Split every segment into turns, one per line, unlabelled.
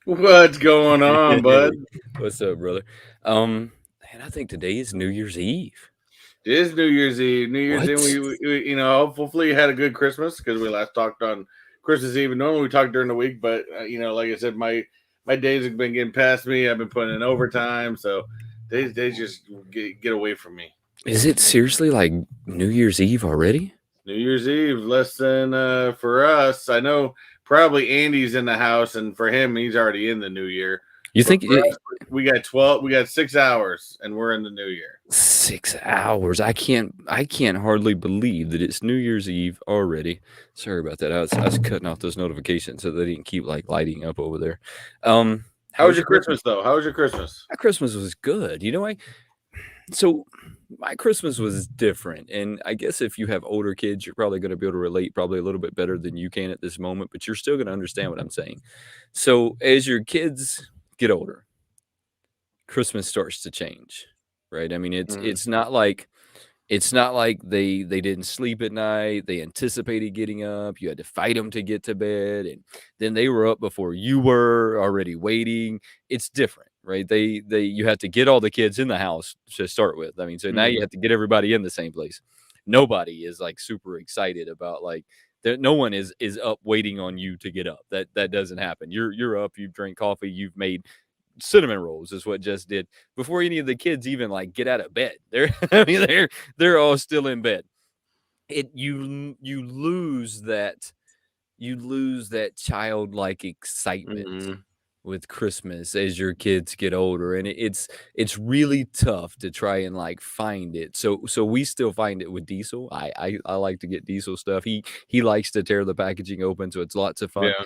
What's going on, bud?
What's up, brother? Man, I think today is New Year's Eve.
It is New Year's Eve. New Year's Eve,
What?
hopefully you had a good Christmas because we last talked on Christmas Eve. And normally we talk during the week, but like I said, my days have been getting past me. I've been putting in overtime, so days just get away from me.
Is it seriously like New Year's Eve already?
New Year's Eve, less than for us. I know probably Andy's in the house, and for him, he's already in the new year.
You
But
think
for us, we got 12. We got 6 hours, and we're in the new year.
6 hours? I can't hardly believe that it's New Year's Eve already. Sorry about that. I was cutting off those notifications so they didn't keep like lighting up over there.
How
How
was
was
your
your Christmas?
Christmas, though? How was your Christmas?
My Christmas was good. So my Christmas was different. And I guess if you have older kids, you're probably going to be able to relate probably a little bit better than you can at this moment, but you're still going to understand what I'm saying. So as your kids get older, Christmas starts to change, right? I mean, it's
Mm.
it's not like it's not like they didn't sleep at night. They anticipated getting up. You had to fight them to get to bed, and then they were up before you were already waiting. It's different, right? They you have to get all the kids in the house to start with. I mean, so now you
Mhm.
have to get everybody in the same place. Nobody is like super excited about like there. No one is up waiting on you to get up. That doesn't happen. You're up. You've drank coffee. You've made cinnamon rolls is what Jess did before any of the kids even like get out of bed. They're all still in bed. You lose that childlike excitement
Mhm.
with Christmas as your kids get older, and it's really tough to try and like find it. So we still find it with Diesel. I like to get Diesel stuff. He likes to tear the packaging open, so it's lots of fun.
Yeah.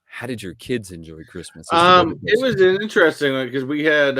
How did your kids enjoy Christmas? That's the better
It
question.
was an interesting one because we had,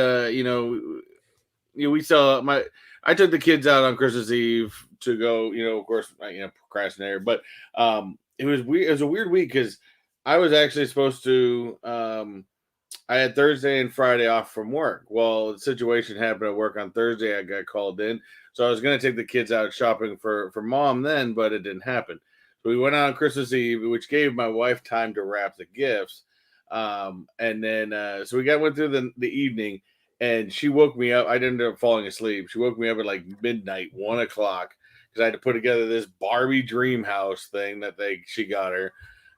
we saw my. I took the kids out on Christmas Eve to go. Of course, procrastinator, but it was weird. It was a weird week because I was actually supposed to. I had Thursday and Friday off from work. Well, the situation happened at work on Thursday. I got called in, so I was going to take the kids out shopping for mom then, but it didn't happen. So we went out on Christmas Eve, which gave my wife time to wrap the gifts. And then so went through the evening, and she woke me up. I didn't end up falling asleep. She woke me up at like midnight, 1 o'clock, because I had to put together this Barbie dream house thing that she got her,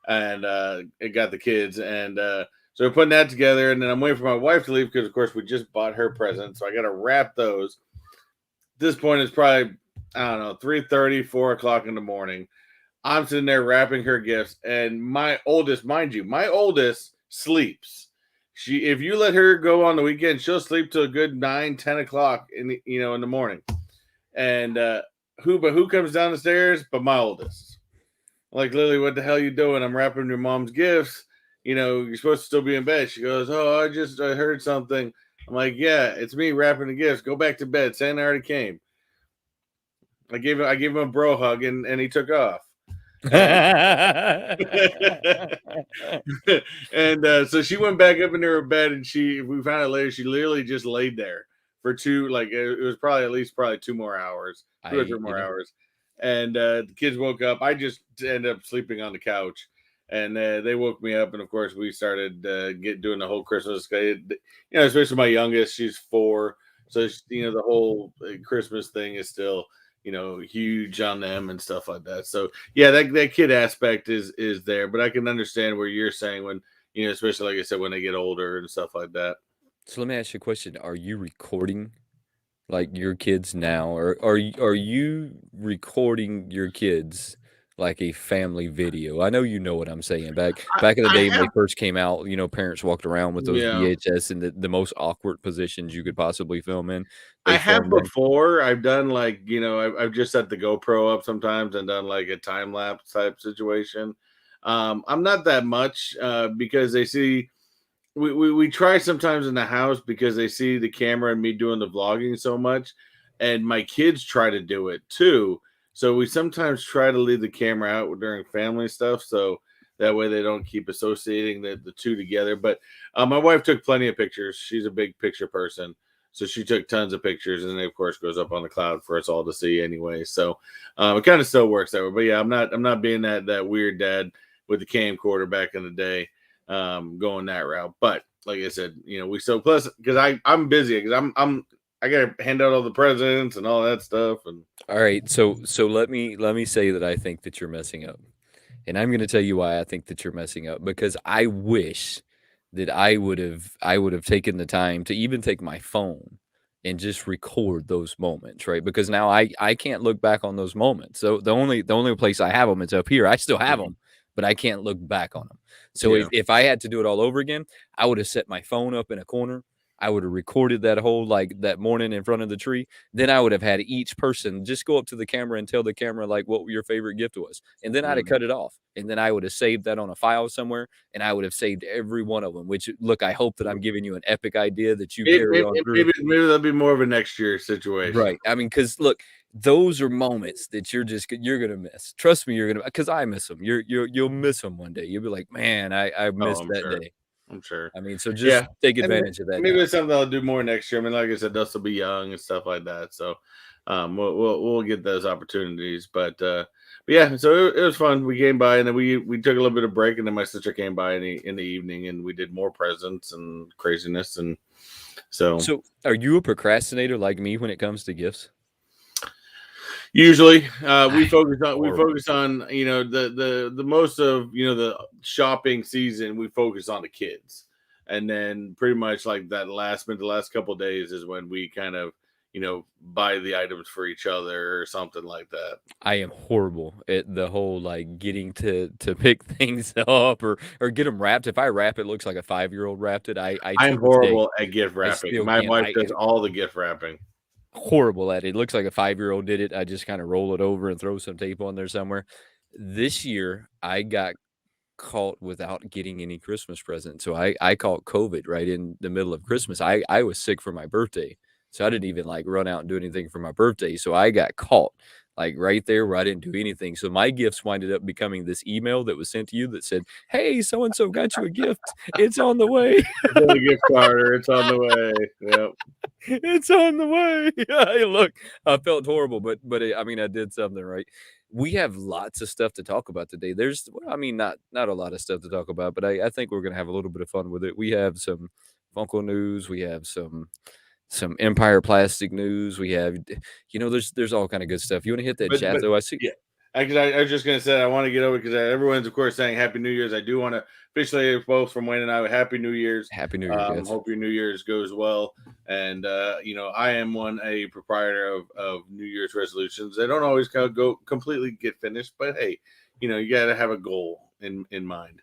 and it got the kids and. So we're putting that together, and then I'm waiting for my wife to leave because, of course, we just bought her presents. So I got to wrap those. At this point, it's probably, I don't know, 3:30, 4 o'clock in the morning. I'm sitting there wrapping her gifts, and my oldest, mind you, my oldest sleeps. If you let her go on the weekend, she'll sleep till a good 9, 10 o'clock in the morning. And who comes down the stairs? But my oldest. Like, Lily, what the hell you doing? I'm wrapping your mom's gifts. You're supposed to still be in bed. She goes, oh, I heard something. I'm like, yeah, it's me wrapping the gifts. Go back to bed. Santa already came. I gave him a bro hug, and he took off. And and so she went back up into her bed, and we found out later she literally just laid there for two, like it was probably at least probably 2 more hours, 2 or 3 more hours. And the kids woke up. I just ended up sleeping on the couch, and they woke me up, and of course we started doing the whole Christmas. Especially my youngest, she's 4, so the whole Christmas thing is still huge on them and stuff like that. So yeah, that kid aspect is there, but I can understand where you're saying when especially like I said, when they get older and stuff like that.
So let me ask you a question. Are you recording like your kids now, or are you recording your kids like a family video? I know you know what I'm saying. Back in the
I
day when they
have,
first came out, parents walked around with those
yeah,
VHS in the most awkward positions you could possibly film in.
I
They
have
filmed them.
before. I've done like I've just set the GoPro up sometimes and done like a time lapse type situation. I'm not that much because they see we try sometimes in the house because they see the camera and me doing the vlogging so much, and my kids try to do it too. So we sometimes try to leave the camera out during family stuff, so that way they don't keep associating the two together. But my wife took plenty of pictures. She's a big picture person, so she took tons of pictures, and it of course goes up on the cloud for us all to see anyway. So it kind of still works that way. But yeah, I'm not being that weird dad with the camcorder back in the day. going that route. But like I said, we still plus because I'm busy because I gotta hand out all the presents and all that stuff. And
All right, so let me say that I think that you're messing up. And I'm gonna tell you why I think that you're messing up, because I wish that I would have taken the time to even take my phone and just record those moments, right? Because now I can't look back on those moments. So the only place I have them is up here. I still have
Mhm.
them, but I can't look back on them. So if
Yeah.
if I had to do it all over again, I would have set my phone up in a corner. I would have recorded that whole like that morning in front of the tree. Then I would have had each person just go up to the camera and tell the camera like what your favorite gift was. And then I'd have
Mhm.
cut it off. And then I would have saved that on a file somewhere, and I would have saved every one of them. Which look, I hope that I'm giving you an epic idea that you carry on through.
Maybe that'll be more of a next year situation.
Right. I mean, because look, those are moments that you're gonna miss. Trust me, you're gonna because I miss them. You'll miss them one day. You'll be like, man, I
Oh,
missed
I'm
that
sure.
day.
I'm sure.
I mean, so just
Yeah,
take
and
advantage of that
maybe
now.
it's something I'll do more next year. I mean, like I said, they'll still be young and stuff like that. So, we'll get those opportunities. But yeah, so it was fun. We came by and then we took a little bit of break, and then my sister came by in the evening, and we did more presents and craziness, and so
So, are you a procrastinator like me when it comes to gifts?
usually we
I
focus on
horrible.
the most of the shopping season. We focus on the kids, and then pretty much like that the last couple of days is when we kind of buy the items for each other or something like that.
I am horrible at the whole, like, getting to pick things up or get them wrapped. If I wrap it looks like a five-year-old wrapped it, I
I'm
to this day,
horrible at gift
I
wrapping.
still
My
can't.
wife does all the gift wrapping.
Horrible at it. It looks like a five-year-old did it. I just kinda roll it over and throw some tape on there somewhere. This year, I got caught without getting any Christmas present. So I caught COVID right in the middle of Christmas. I was sick for my birthday. So I didn't even like run out and do anything for my birthday. So I got caught like right there where I didn't do anything. So my gifts winded up becoming this email that was sent to you that said, "Hey, so and so got you a gift. It's on the way."
It's on the gift card or it's on the way. Yep.
It's on the way. Hey, look, I felt horrible, but I mean, I did something right. We have lots of stuff to talk about today. Well, I mean, not a lot of stuff to talk about, but I think we're gonna have a little bit of fun with it. We have some Funko news. We have some Empire Plastic news. We have, there's all kind of good stuff. You want to hit that chat
But
though? I see.
yeah, I was just gonna say I want to get over because everyone's of course saying Happy New Year's. I do want to officially both from Wayne and I Happy New Year's.
Happy New Year, guys.
Hope your New Year's goes well. And I am a proprietor of New Year's resolutions. They don't always kind of go completely get finished, but hey, you got to have a goal in mind.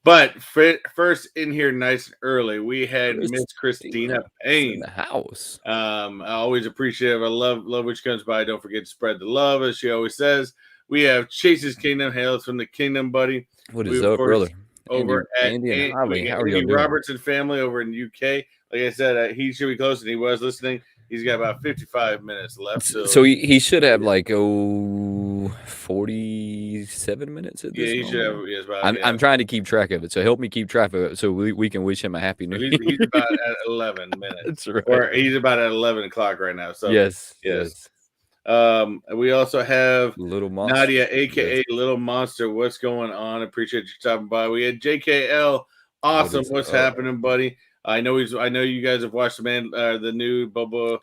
But first in here, nice and early, we had Miss Christina
Christina is in
Payne.
the house.
I always appreciate it. I love which comes by. Don't forget to spread the love, as she always says. We have Chase's Kingdom, hails from the Kingdom, buddy.
What
We
is
of
up,
course
brother?
over at
Andy and Holly,
we got
how are y'all
Andy
doing?
Robertson family over in the UK. Like I said, he should be close, and he was listening. He's got about 55 minutes left till
So he should have like 47 minutes at
yeah,
this
he should
moment.
have. Yes, about
I'm trying to keep track of it. So help me keep track of it so we can wish him a happy
So
new
he's
year.
about at 11 minutes,
That's right.
or he's about at 11 o'clock right now. So
Yes,
yes.
yes.
We also have
Little monster.
Nadia,
Yes.
aka Little Monster. What's going on? Appreciate you stopping by. We had JKL.
What
Awesome.
is
What's
up?
happening, buddy? I know you guys have watched the new Boba,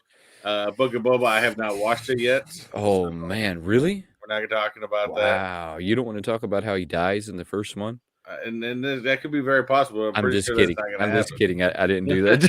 Book of Boba. I have not watched it yet. So
Oh man, really?
we're not talking about that.
Wow. You don't want to talk about how he dies in the first one?
And that could be very possible. I'm
I'm
pretty
just
sure that's
kidding.
not going
I'm
to
just
happen.
kidding. I didn't do that to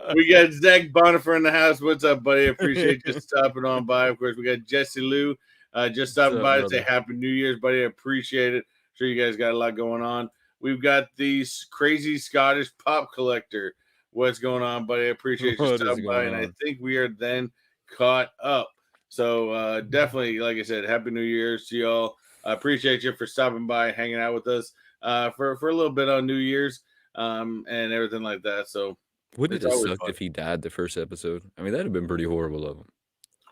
you.
We got Zach Bonifer in the house. What's up, buddy? Appreciate you stopping on by. Of course, we got Jesse Lou just
What's
stopping
up,
by to say
brother?
Happy New Year's, buddy. I appreciate it. Sure, you guys got a lot going on. We've got these crazy Scottish pop collector. What's going on, buddy? I appreciate you
What is
stopping by,
going
and I
on?
think we are then caught up. So definitely, like I said, Happy New Year's to y'all. I appreciate you for stopping by, hanging out with us for a little bit on New Year's and everything like that. So
Wouldn't
it's
it have
always
sucked
fun.
if he died the first episode? I mean, that'd have been pretty horrible of him.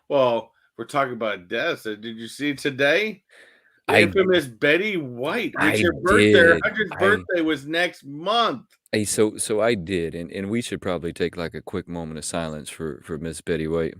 Well, we're talking about deaths. Did you see today? The
I
infamous Betty White, which
I
her birthday, her
did.
100th
I
birthday was next month.
so I did, and we should probably take like a quick moment of silence for Miss Betty White.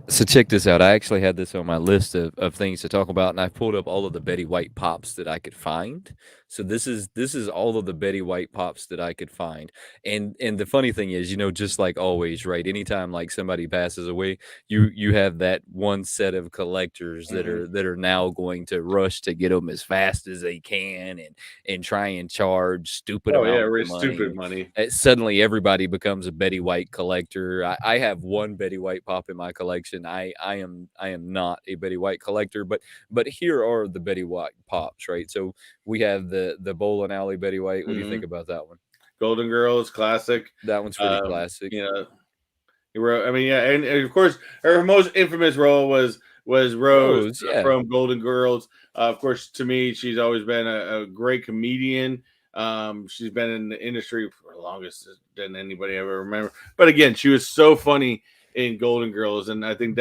So check this out. I actually had this on my list of things to talk about, and I pulled up all of the Betty White pops that I could find. So this is all of the Betty White pops that I could find. And the funny thing is, just like always, right? Anytime like somebody passes away, you have that one set of collectors that
Mhm.
are now going to rush to get them as fast as they can and try and charge stupid
Oh yeah,
amounts of
really stupid
money.
money.
Suddenly everybody becomes a Betty White collector. I have one Betty White pop in my collection. I am not a Betty White collector, but here are the Betty White pops, right? So we have the bowling alley Betty White. What do you think
Mhm.
about that one?
Golden Girls, classic.
That one's pretty
Um,
classic.
you know, I mean, yeah, and of course, her most infamous role was Rose
Rose, yeah.
from Golden Girls. Of course, to me, she's always been a great comedian. She's been in the industry for the longest than anybody ever remember. But again, she was so funny in Golden Girls, and I think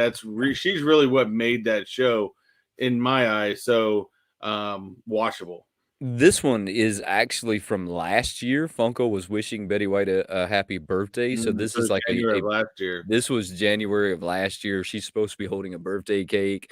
she's really what made that show, in my eyes, so watchable.
This one is actually from last year. Funko was wishing Betty White a happy birthday. So this
So
is like
January
a
of last year.
This was January of last year. She's supposed to be holding a birthday cake.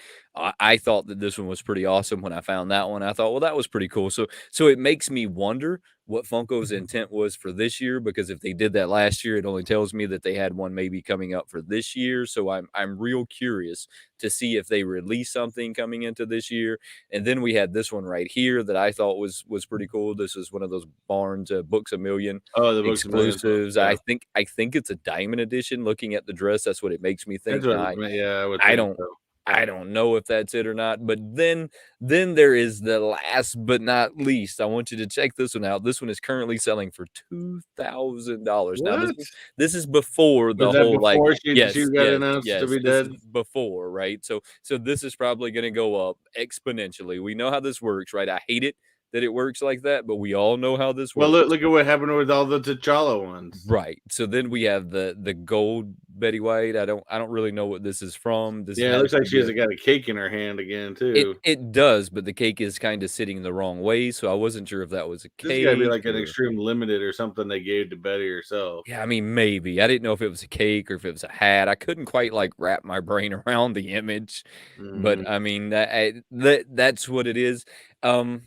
I thought that this one was pretty awesome when I found that one. I thought, well, that was pretty cool. So it makes me wonder what Funko's intent was for this year, because if they did that last year, it only tells me that they had one maybe coming up for this year. So I'm real curious to see if they release something coming into this year. And then we had this one right here that I thought was pretty cool. This is one of those Barnes Books a Million
Oh, the Books a Million book.
exclusives.
Yeah,
I think it's a diamond edition. Looking at the dress, that's what it makes me
that's
think.
what.
Now
Yeah, I would
I
think
don't
so.
I don't know if that's it or not. But then there is the last but not least. I want you to check this one out. This one is currently selling for $2,000. Now
What?
this is before
Was
the
that
whole like
before she
yes,
got
yes,
announced to
yes.
be
This
dead?
is before, right? So this is probably going to go up exponentially. We know how this works, right? I hate it that it works like that, but we all know how this
Well,
works.
look at what happened with all the T'Challa ones.
Right. So then we have the gold Betty White. I don't really know what this is from. This
Yeah, it
has
looks like
to
she
be
has
a
got a cake in her hand again
it
too.
it does, but the cake is kind of sitting the wrong way, so I wasn't sure if that was a
This has got to be
cake
like an
or
extreme limited or something they gave to Betty herself.
yeah, I mean maybe. I didn't know if it was a cake or if it was a hat. I couldn't quite like wrap my brain around the image, but
Mhm.
I mean that's what it is. Um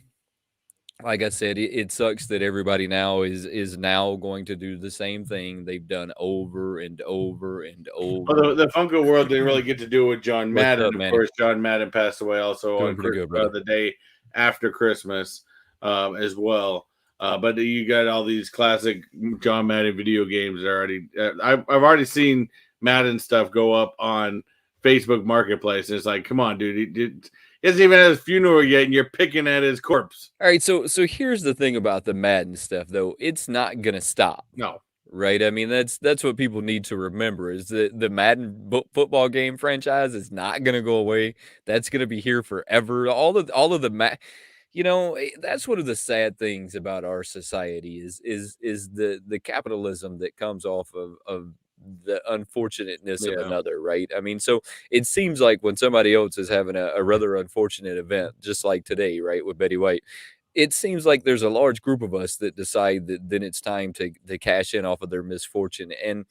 like I said, it sucks that everybody now is now going to do the same thing they've done over and over and over.
Although the Funko world didn't really get to do it with John
What's
Madden.
up,
Of
Manny?
course, John Madden passed away also
Doing
on
pretty good, brother.
The day after Christmas, as well. But you got all these classic John Madden video games that are already. I've already seen Madden stuff go up on Facebook Marketplace. And it's like, come on, dude, he hasn't even had his funeral yet, and you're picking at his corpse.
All right, so here's the thing about the Madden stuff, though. It's not gonna stop,
No,
right? I mean, that's what people need to remember is that the Madden football game franchise is not gonna go away. That's gonna be here forever. All of that's one of the sad things about our society is the capitalism that comes off of the unfortunateness of
yeah,
another, right? I mean, so it seems like when somebody else is having a rather unfortunate event, just like today, right, with Betty White, it seems like there's a large group of us that decide that then it's time to cash in off of their misfortune, and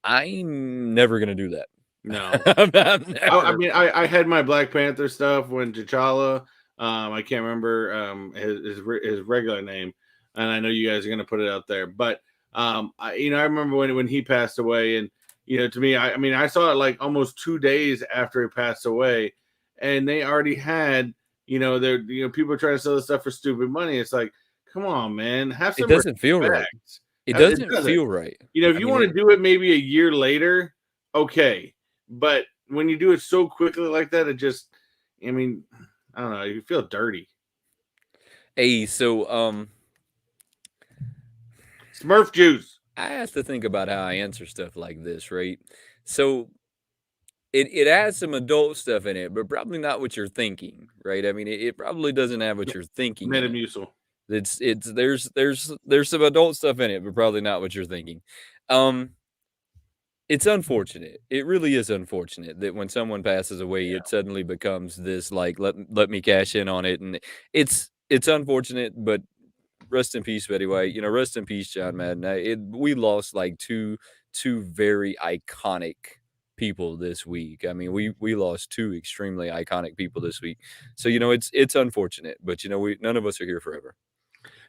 I'm never gonna do that.
no.
I'm
I
never.
mean, I had my Black Panther stuff when T'Challa. I can't remember his regular name, and I know you guys are gonna put it out there. But I remember when he passed away, and to me, I mean, I saw it like almost 2 days after he passed away, and they already had they're people trying to sell this stuff for stupid money. It's like, come on, man, have
It
some
doesn't feel right.
respect.
It
It
doesn't
doesn't.
feel right.
If
I
you
mean,
want to do it maybe a year later, okay. But when you do it so quickly like that, it just, I mean, I don't know, you feel dirty.
so
Smurf juice.
I have to think about how I answer stuff like this, right? So it has some adult stuff in it, but probably not what you're thinking, right? I mean, it probably doesn't have what you're thinking in it.
Metamucil.
It's there's some adult stuff in it, but probably not what you're thinking. Um, it's unfortunate. It really is unfortunate that when someone passes away,
Yeah.
it suddenly becomes this like let me cash in on it, and it's unfortunate, but rest in peace, Betty White. Rest in peace, John Madden. We lost like two very iconic people this week. I mean, we lost two extremely iconic people this week. So, it's unfortunate, but none of us are here forever.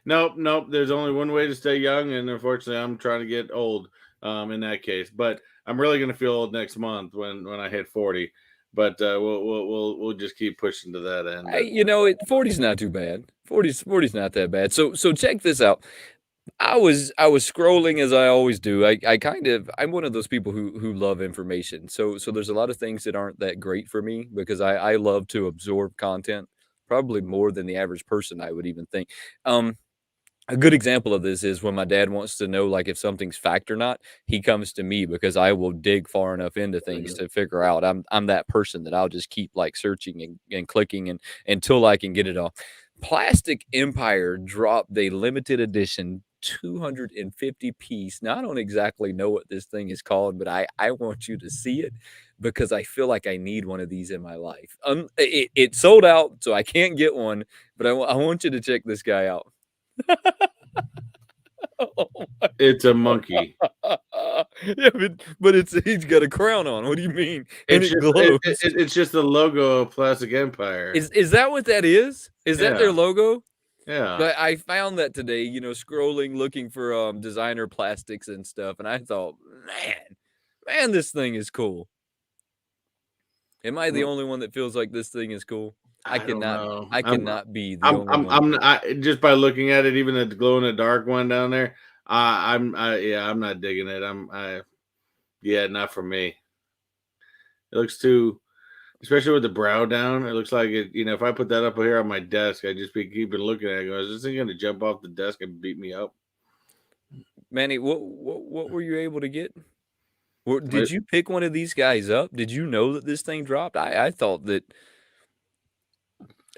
Nope, nope. There's only one way to stay young, and unfortunately, I'm trying to get old. In that case, but I'm really going to feel old next month when I hit 40. But we'll just keep pushing to that end.
40's not too bad. 40's not that bad. So check this out. I was scrolling as I always do. I'm one of those people who love information. So there's a lot of things that aren't that great for me because I love to absorb content, probably more than the average person, I would even think. A good example of this is when my dad wants to know, like, if something's fact or not, he comes to me because I will dig far enough into things to figure out. I'm that person that I'll just keep like searching and clicking until I can get it all. Plastic Empire dropped a limited edition 250 piece. Now I don't exactly know what this thing is called, but I want you to see it because I feel like I need one of these in my life. It sold out, so I can't get one, but I want you to check this guy out. Oh
It's a monkey.
Yeah, but he's got a crown on. What do you mean? And it glows.
It's just the logo of Plastic Empire.
Is that what that is? Is that their logo?
Yeah.
But I found that today, scrolling, looking for designer plastics and stuff, and I thought, man, this thing is cool. Am I the only one that feels like this thing is cool? I cannot be the only one.
I'm just by looking at it, even the glow in the dark one down there. I'm not digging it. Not for me. It looks too, especially with the brow down. It looks like it. If I put that up here on my desk, I'd just be keeping looking at it. Going, is this thing going to jump off the desk and beat me up?
Manny, what were you able to get? Did you pick one of these guys up? Did you know that this thing dropped? I thought that.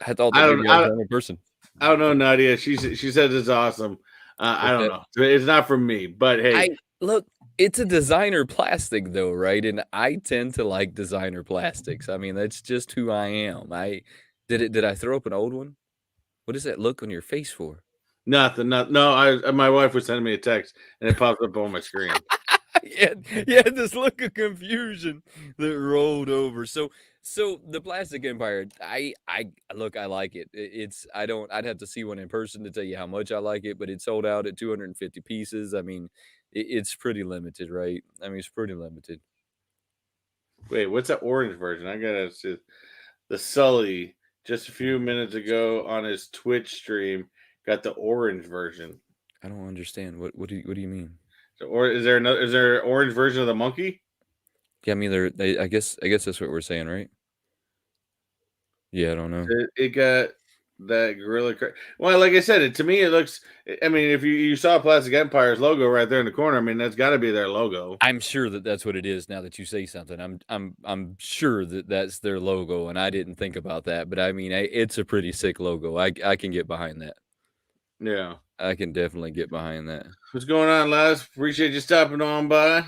I thought that maybe I was the only person.
I don't know, Nadia. She says it's awesome. I don't know. It's not for me, but hey,
look, it's a designer plastic though, right? And I tend to like designer plastics. I mean, that's just who I am. Did I throw up an old one? What does that look on your face for?
Nothing. No. My wife was sending me a text, and it popped up on my screen.
Yeah, this look of confusion that rolled over. So the Plastic Empire, I like it. I'd have to see one in person to tell you how much I like it, but it sold out at 250 pieces. I mean, it's pretty limited, right? I mean, it's pretty limited.
Wait, what's the orange version? I gotta see. The Sully just a few minutes ago on his Twitch stream got the orange version.
I don't understand. What do you mean?
So, or is there an orange version of the monkey?
Yeah, I mean, I guess that's what we're saying, right? Yeah, I don't know.
It got that gorilla. Well, like I said, to me it looks. I mean, if you saw Plastic Empire's logo right there in the corner, I mean that's got to be their logo.
I'm sure that that's what it is. Now that you say something, I'm sure that that's their logo, and I didn't think about that. But I mean, it's a pretty sick logo. I can get behind that.
Yeah,
I can definitely get behind that.
What's going on, lads? Appreciate you stopping on by.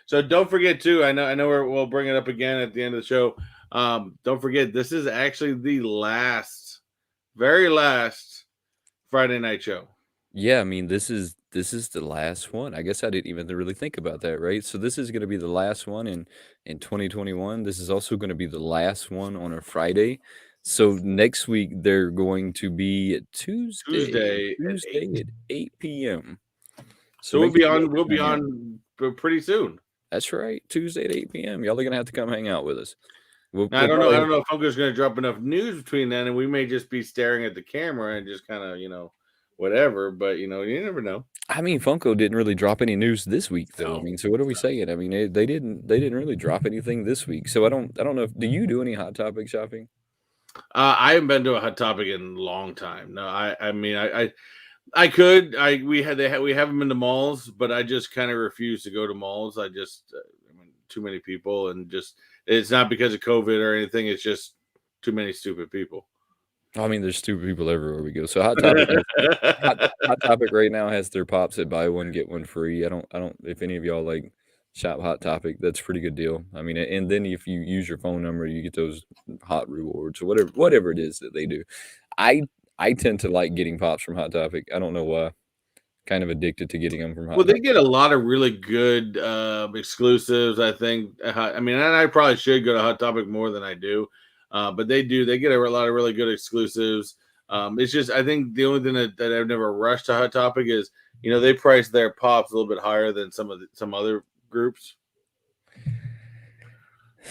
So don't forget too. I know we'll bring it up again at the end of the show. Don't forget, this is actually the very last Friday night show.
Yeah, I mean, this is the last one. I guess I didn't even really think about that, right? So this is going to be the last one in 2021. This is also going to be the last one on a Friday. So next week they're going to be Tuesday at 8 p.m.
So we'll be on pretty soon.
That's right, Tuesday at 8 p.m. Y'all are gonna have to come hang out with us.
I don't know if Funko's going to drop enough news between then, and we may just be staring at the camera and just kind of, whatever. But you never know.
I mean, Funko didn't really drop any news this week, though. I mean, so what are we saying? I mean, they didn't really drop anything this week. So I don't know. Do you do any Hot Topic shopping?
I haven't been to a Hot Topic in a long time. No, I mean, I could. We have them in the malls, but I just kind of refuse to go to malls. I mean, too many people, and just it's not because of COVID or anything. It's just too many stupid people.
I mean, there's stupid people everywhere we go. So Hot Topic, Hot Topic right now has their pops that buy one get one free. I don't. If any of y'all like shop Hot Topic, that's a pretty good deal. I mean, and then if you use your phone number, you get those hot rewards or whatever it is that they do. I tend to like getting pops from Hot Topic. I don't know why. kind of addicted to getting them from
Well,
Hot
they
Topic.
get a lot of really good exclusives. I think. I mean, and I probably should go to Hot Topic more than I do, but they do. They get a lot of really good exclusives. It's just I think the only thing that I've never rushed to Hot Topic is they price their pops a little bit higher than some other groups.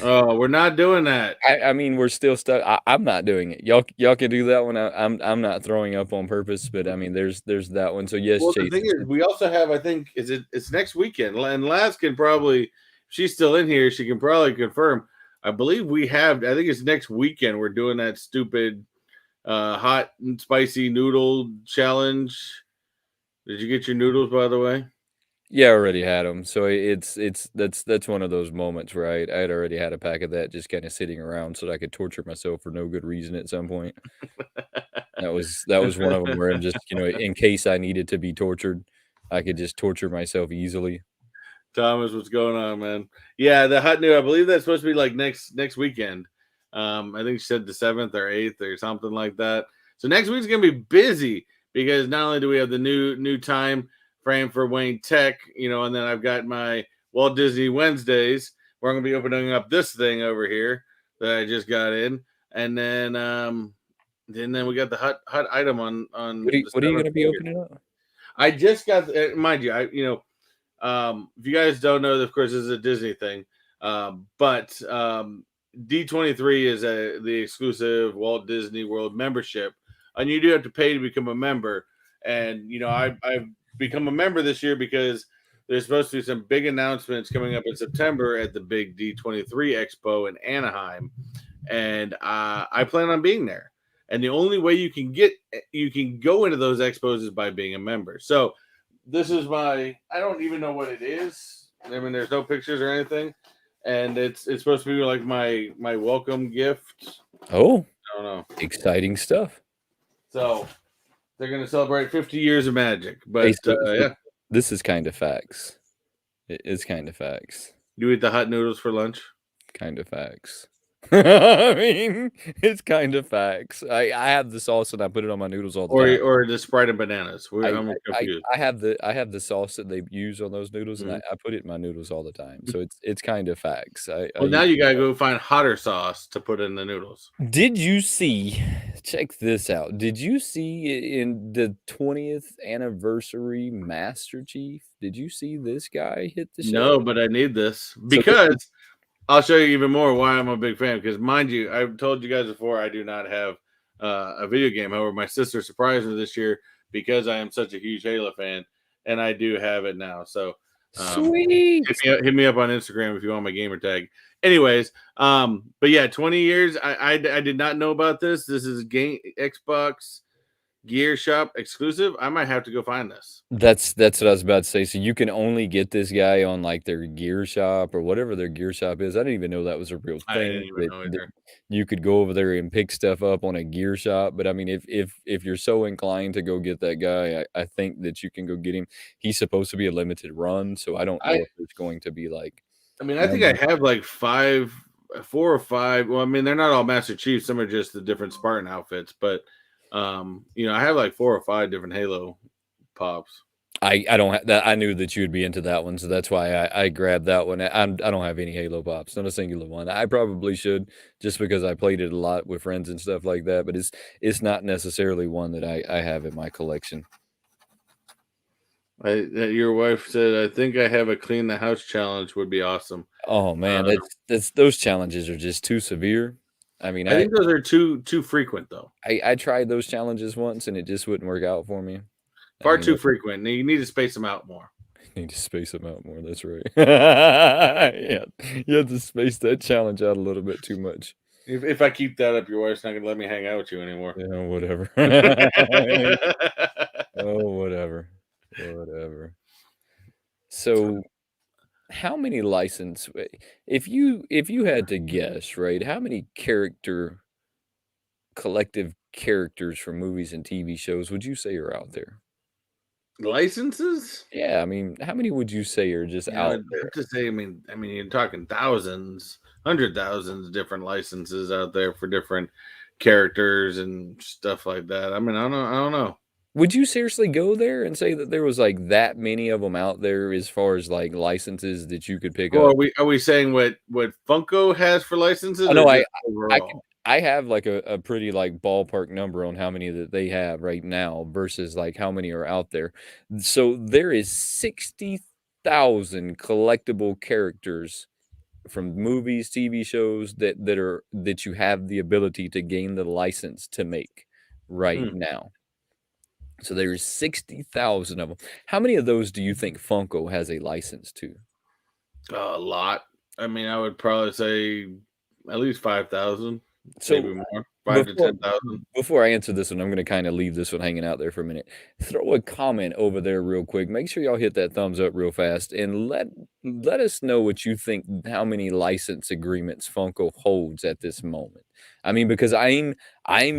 Oh, we're not doing that.
I mean, we're still stuck. I'm not doing it. Y'all can do that one. I'm not throwing up on purpose, but I mean, there's that one. So yes,
Well, the
Chase.
thing is, we also have. I think it's next weekend, and Laz can probably. If she's still in here, she can probably confirm. I believe we have. I think it's next weekend. We're doing that stupid hot and spicy noodle challenge. Did you get your noodles, by the way?
Yeah, I already had them. So that's one of those moments where I had already had a pack of that just kind of sitting around so that I could torture myself for no good reason at some point. That was one of them where I'm just, in case I needed to be tortured, I could just torture myself easily.
Thomas, what's going on, man? Yeah, the hot noodle. I believe that's supposed to be like next weekend. I think she said the 7th or 8th or something like that. So next week's gonna be busy because not only do we have the new time frame for Wayne Tech, and then I've got my Walt Disney Wednesdays where I'm gonna be opening up this thing over here that I just got in, and then we got the hot item on the
What are you
7th.
gonna be opening up?
I just got, mind you, if you guys don't know, of course, this is a Disney thing, but D23 is the exclusive Walt Disney World membership, and you do have to pay to become a member. And I've become a member this year because there's supposed to be some big announcements coming up in September at the big D23 Expo in Anaheim, and I plan on being there. And the only way you can go into those expos is by being a member. So this is I don't even know what it is. I mean, there's no pictures or anything, and it's supposed to be like my welcome gift.
Oh,
I don't know.
exciting stuff.
So they're gonna celebrate 50 years of magic,
Hey,
but
so
yeah.
this is kind of facts. It's kind of facts.
You eat the hot noodles for lunch,
Kind of facts. I mean, it's kind of facts. I have the sauce and I put it on my noodles all the
or
time.
or the Sprite and bananas.
I
I'm confused.
I have the sauce that they use on those noodles, and
Mhm.
I put it in my noodles all the time. So it's kind of facts. I
Well, now
use
you gotta go find hotter sauce to put in the noodles.
Did you see check this out. Did you see in the 20th anniversary Master Chief? Did you see this guy hit the show?
No, but I need this
So this
because I'll show you even more why I'm a big fan. Because mind you, I've told you guys before I do not have a video game. However, my sister surprised me this year because I am such a huge Halo fan, and I do have it now. So
sweet.
hit me up on Instagram if you want my gamer tag. Anyways, but yeah, 20 years. I did not know about this. This is game Xbox Gear Shop exclusive. I might have to go find this.
That's what I was about to say. So you can only get this guy on, like, their gear shop or whatever their gear shop is. I didn't even know that was a real
I didn't
thing
even
that
know
that
either.
you could go over there and pick stuff up on a gear shop, but, I mean, if you're so inclined to go get that guy, I think that you can go get him. He's supposed to be a limited run, so I don't
I
know if there's going to be, like,
I mean, I think I
numbers.
have like four or five. Well, I mean, they're not all Master Chiefs. Some are just the different Spartan outfits. But, I have like 4 or 5 different Halo pops.
I don't have that. I knew that you would be into that one, so that's why I grabbed that one. I don't have any Halo Pops, not a singular one. I probably should just because I played it a lot with friends and stuff like that, but it's not necessarily one that I have in my collection.
Your wife said, "I think I have a clean the house challenge would be awesome."
Oh man,
Uh,
that's those challenges are just too severe. I mean,
I think those are too frequent though.
I tried those challenges once and it just wouldn't work out for me. I
Far
mean,
too frequent. You need to space them out more.
I need to space them out more. That's right. Yeah, you have to space that challenge out a little bit too much.
If I keep that up, your wife's not gonna let me hang out with you anymore.
Yeah, whatever. Oh, whatever. Whatever. So, how many if you had to guess, right, how many collective characters from movies and TV shows would you say are out there?
Licenses?
Yeah, I mean, how many would you say are just out
I'd
there?
have to say, you're talking thousands, 100,000 different licenses out there for different characters and stuff like that. I mean, I don't know.
Would you seriously go there and say that there was, like, that many of them out there as far as, like, licenses that you could pick
Or
up?
are we saying what Funko has for licenses
Oh,
or
no,
just
I could
overall?
I have, like, a pretty, like, ballpark number on how many that they have right now versus, like, how many are out there. So, there is 60,000 collectible characters from movies, TV shows that you have the ability to gain the license to make right
Hmm,
now. So, there's 60,000 of them. How many of those do you think Funko has a license to?
a lot. I mean, I would probably say at least 5,000,
So
maybe more, 5 to
Before
10,000.
before I answer this one, I'm gonna kinda leave this one hanging out there for a minute. Throw a comment over there real quick. Make sure y'all hit that thumbs up real fast and let us know what you think how many license agreements Funko holds at this moment. I mean, because I'm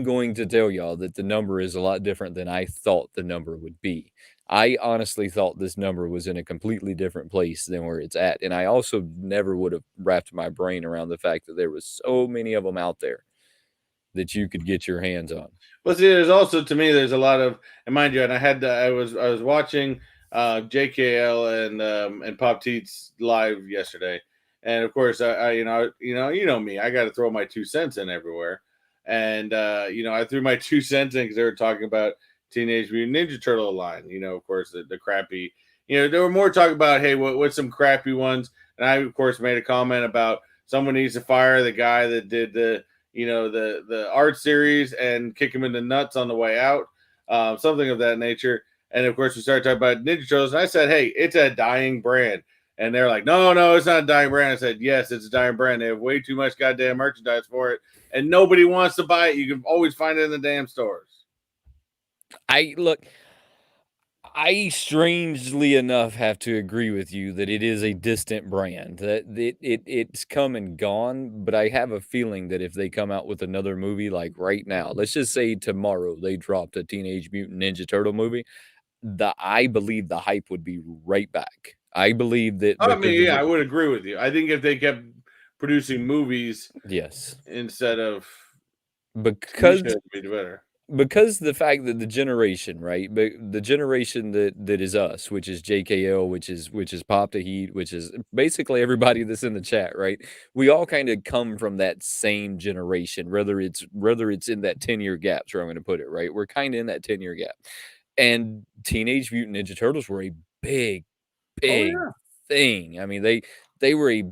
going to tell y'all that the number is a lot different than I thought the number would be. I honestly thought this number was in a completely different place than where it's at, and I also never would have wrapped my brain around the fact that there was so many of them out there that you could get your hands on.
Well, see, there's also to me, there's a lot of, and mind you, and I was watching JKL and Pop Teets live yesterday, and of course, I me, I got to throw my 2 cents in everywhere, and I threw my 2 cents in because they were talking about Teenage Mutant Ninja Turtle line. Of course, the crappy. They were more talking about, hey, what's some crappy ones, and I of course made a comment about someone needs to fire the guy that did the art series and kick him in the nuts on the way out, something of that nature. And of course, we started talking about Ninja Turtles, and I said, "Hey, it's a dying brand." And they're like, "No, no, it's not a dying brand." I said, "Yes, it's a dying brand. They have way too much goddamn merchandise for it, and nobody wants to buy it. You can always find it in the damn stores."
I look, I strangely enough have to agree with you that it is a distant brand. That it's come and gone, but I have a feeling that if they come out with another movie like right now, let's just say tomorrow they dropped a Teenage Mutant Ninja Turtle movie, I believe the hype would be right back. I believe that
I
because
mean,
of
yeah,
the
I would agree with you. I think if they kept producing movies
yes,
instead of TV shows,
because
it'd be better.
the fact that the generation, right? But the generation that is us, which is JKL, which is Pop the Heat, which is basically everybody that's in the chat, right? We all kind of come from that same generation, whether it's in that 10-year gap, where I'm going to put it, right? We're kind of in that 10-year gap. And Teenage Mutant Ninja Turtles were a big,
Oh
big
yeah.
thing. I mean, they were a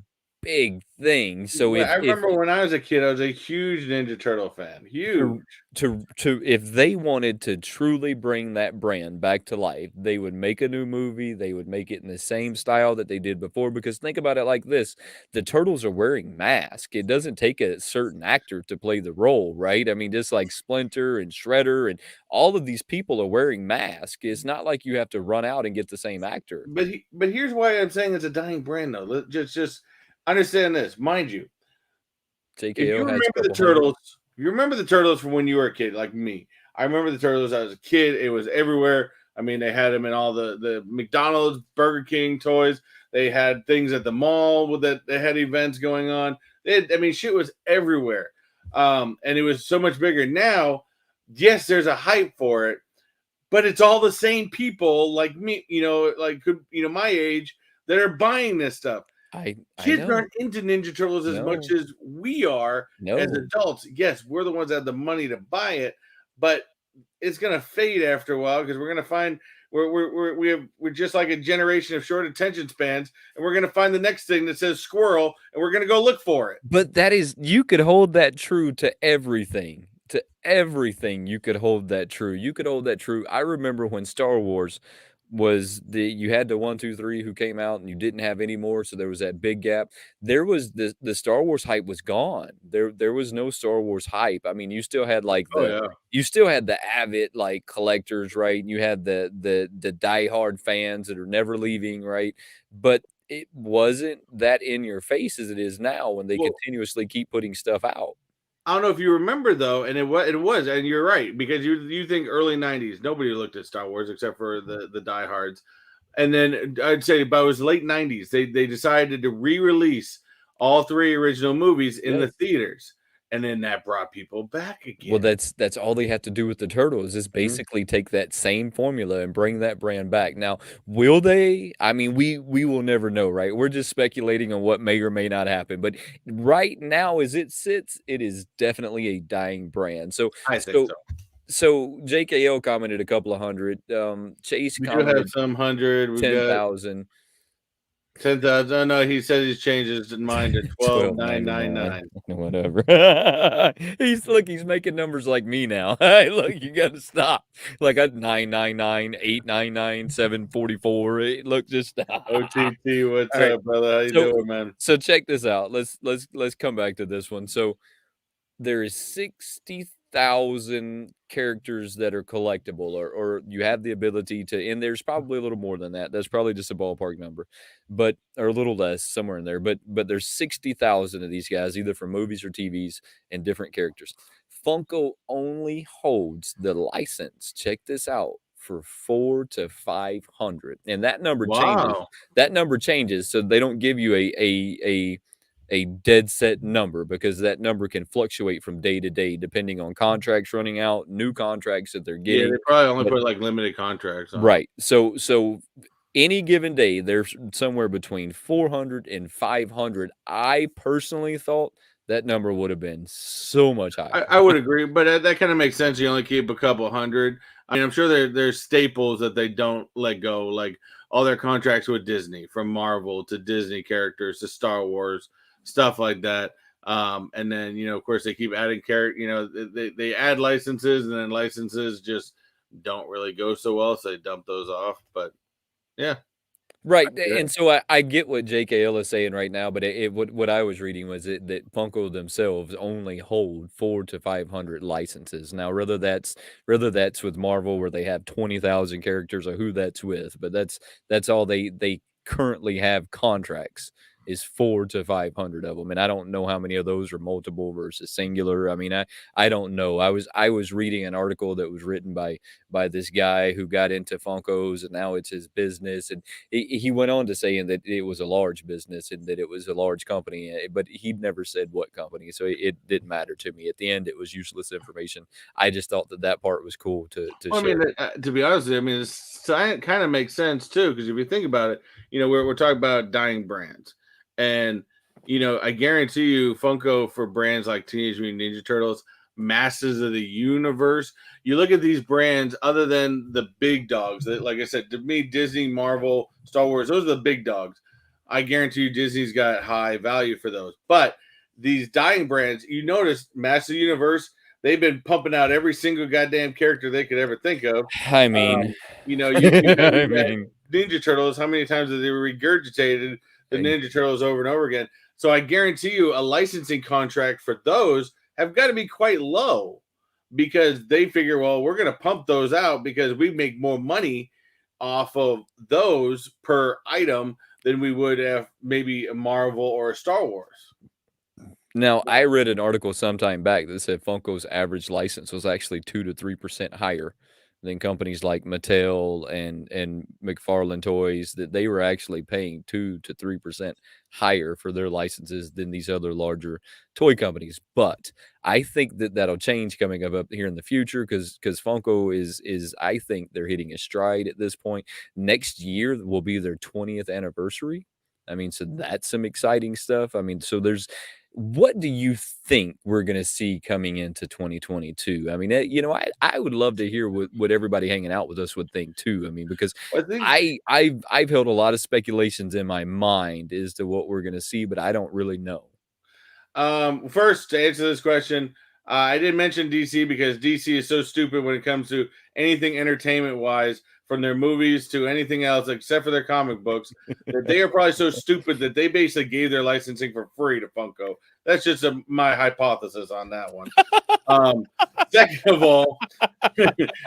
big thing. So
Well,
if
I
if
remember when I was a kid, I was a huge Ninja Turtle fan.
to
Huge.
to if they wanted to truly bring that brand back to life, they would make a new movie, they would make it in the same style that they did before, because think about it like this, the turtles are wearing masks. It doesn't take a certain actor to play the role, right? I mean, just like Splinter and Shredder and all of these people are wearing masks. It's not like you have to run out and get the same actor.
But here's why I'm saying it's a dying brand though. Just understand this, mind you. If you
JKO has a
remember the
couple hundred.
turtles, if you remember the turtles from when you were a kid, like me. I remember the turtles. I was a kid. It was everywhere. I mean, they had them in all the McDonald's, Burger King toys. They had things at the mall with that. They had events going on. I mean, shit was everywhere. And it was so much bigger. Now, yes, there's a hype for it, but it's all the same people like me, my age that are buying this stuff.
I
Kids
know.
aren't into Ninja Turtles as much
No.
as we are as
No.
adults. Yes, we're the ones that have the money to buy it, but it's gonna fade after a while because we're gonna find we're just like a generation of short attention spans, and we're gonna find the next thing that says squirrel, and we're gonna go look for it.
But that is you could hold that true to everything. To everything, you could hold that true. You could hold that true. I remember when Star Wars was you had the 1, 2, 3 who came out and you didn't have any more, so there was that big gap. There was the Star Wars hype was gone. There was no Star Wars hype. I mean,
Oh yeah.
you still had the avid like collectors, right? You had the diehard fans that are never leaving, right? But it wasn't that in your face as it is now when they
Well,
continuously keep putting stuff out.
I don't know if you remember though, and it was, and you're right because you think early '90s nobody looked at Star Wars except for the diehards. And then I'd say about it was late '90s. They decided to re-release all three original movies in the
Yes.
theaters, and then that brought people back
Well,
again.
that's all they have to do with the Turtles is
Mhm.
basically take that same formula and bring that brand back. Now, will they? I mean, we will never know, right? We're just speculating on what may or may not happen. But right now, as it sits, it is definitely a dying brand. So
I think
so
so.
so JKL commented a couple of hundred. Chase
We do have
commented
some 100. We've got
10,000.
10,000. Oh no, he says he's changed his mind to
12.99,
12,999.
whatever. He's making numbers like me now. Hey, look, you gotta stop. Like at 999, 899, 744. Look, just stop.
OTT, what's
All right.
up, brother? How you
So
doing, man?
so check this out. Let's come back to this one. So there is 60,000 characters that are collectible or you have the ability to, and there's probably a little more than that. That's probably just a ballpark number, but or a little less somewhere in there. But there's 60,000 of these guys, either from movies or TVs and different characters. Funko only holds the license. Check this out. For 4 to 500, and that number changes.
Wow.
That number changes, so they don't give you a dead set number because that number can fluctuate from day to day depending on contracts running out, new contracts that they're
Yeah, they
getting.
probably only
But
put like limited contracts on them.
right. So any given day there's somewhere between 400 and 500. I personally thought that number would have been so much higher.
I would agree, but that kind of makes sense. You only keep a couple hundred. I mean, I'm sure there's staples that they don't let go, like all their contracts with Disney, from Marvel to Disney characters to Star Wars, stuff like that. And then of course, they keep adding character. They add licenses, and then licenses just don't really go so well, so they dump those off. But yeah,
Right,
yeah.
and so I get what JKL is saying right now, but what I was reading was that Funko themselves only hold 4 to 500 licenses. Now, whether that's with Marvel where they have 20,000 characters or who that's with, but that's all they currently have contracts is 4 to 500 of them, and I don't know how many of those are multiple versus singular. I mean, I don't know. I was reading an article that was written by this guy who got into Funkos and now it's his business, and he went on to saying that it was a large business and that it was a large company, but he never said what company, so it didn't matter to me. At the end, it was useless information. I just thought that part was cool to
Well, I mean,
share.
to be honest, with you, I mean, it kind of makes sense too, because if you think about it, we're talking about dying brands, and I guarantee you, Funko for brands like Teenage Mutant Ninja Turtles, Masters of the Universe. You look at these brands, other than the big dogs, that, like I said, to me, Disney, Marvel, Star Wars, those are the big dogs. I guarantee you, Disney's got high value for those, but these dying brands, you notice, Masters of the Universe, they've been pumping out every single goddamn character they could ever think of.
I mean,
You got
I mean,
Ninja Turtles. How many times have they regurgitated the
I-
Ninja Turtles over and over again? So I guarantee you, a licensing contract for those have got to be quite low, because they figure, well, we're going to pump those out because we make more money off of those per item than we would have maybe a Marvel or a Star Wars.
Now, I read an article sometime back that said Funko's average license was actually 2 to 3% higher than companies like Mattel and McFarlane Toys, that they were actually paying 2 to 3% higher for their licenses than these other larger toy companies. But I think that that'll change coming up here in the future because Funko is I think they're hitting a stride at this point. Next year will be their 20th anniversary. I mean, so that's some exciting stuff. I mean, so there's what do you think we're gonna see coming into 2022? I mean, I would love to hear what everybody hanging out with us would think too. I mean, because
I think
I've held a lot of speculations in my mind as to what we're gonna see, but I don't really know.
First, to answer this question, I didn't mention DC because DC is so stupid when it comes to anything entertainment wise, from their movies to anything else except for their comic books, that they are probably so stupid that they basically gave their licensing for free to Funko. That's just my hypothesis on that one. Um, second of all,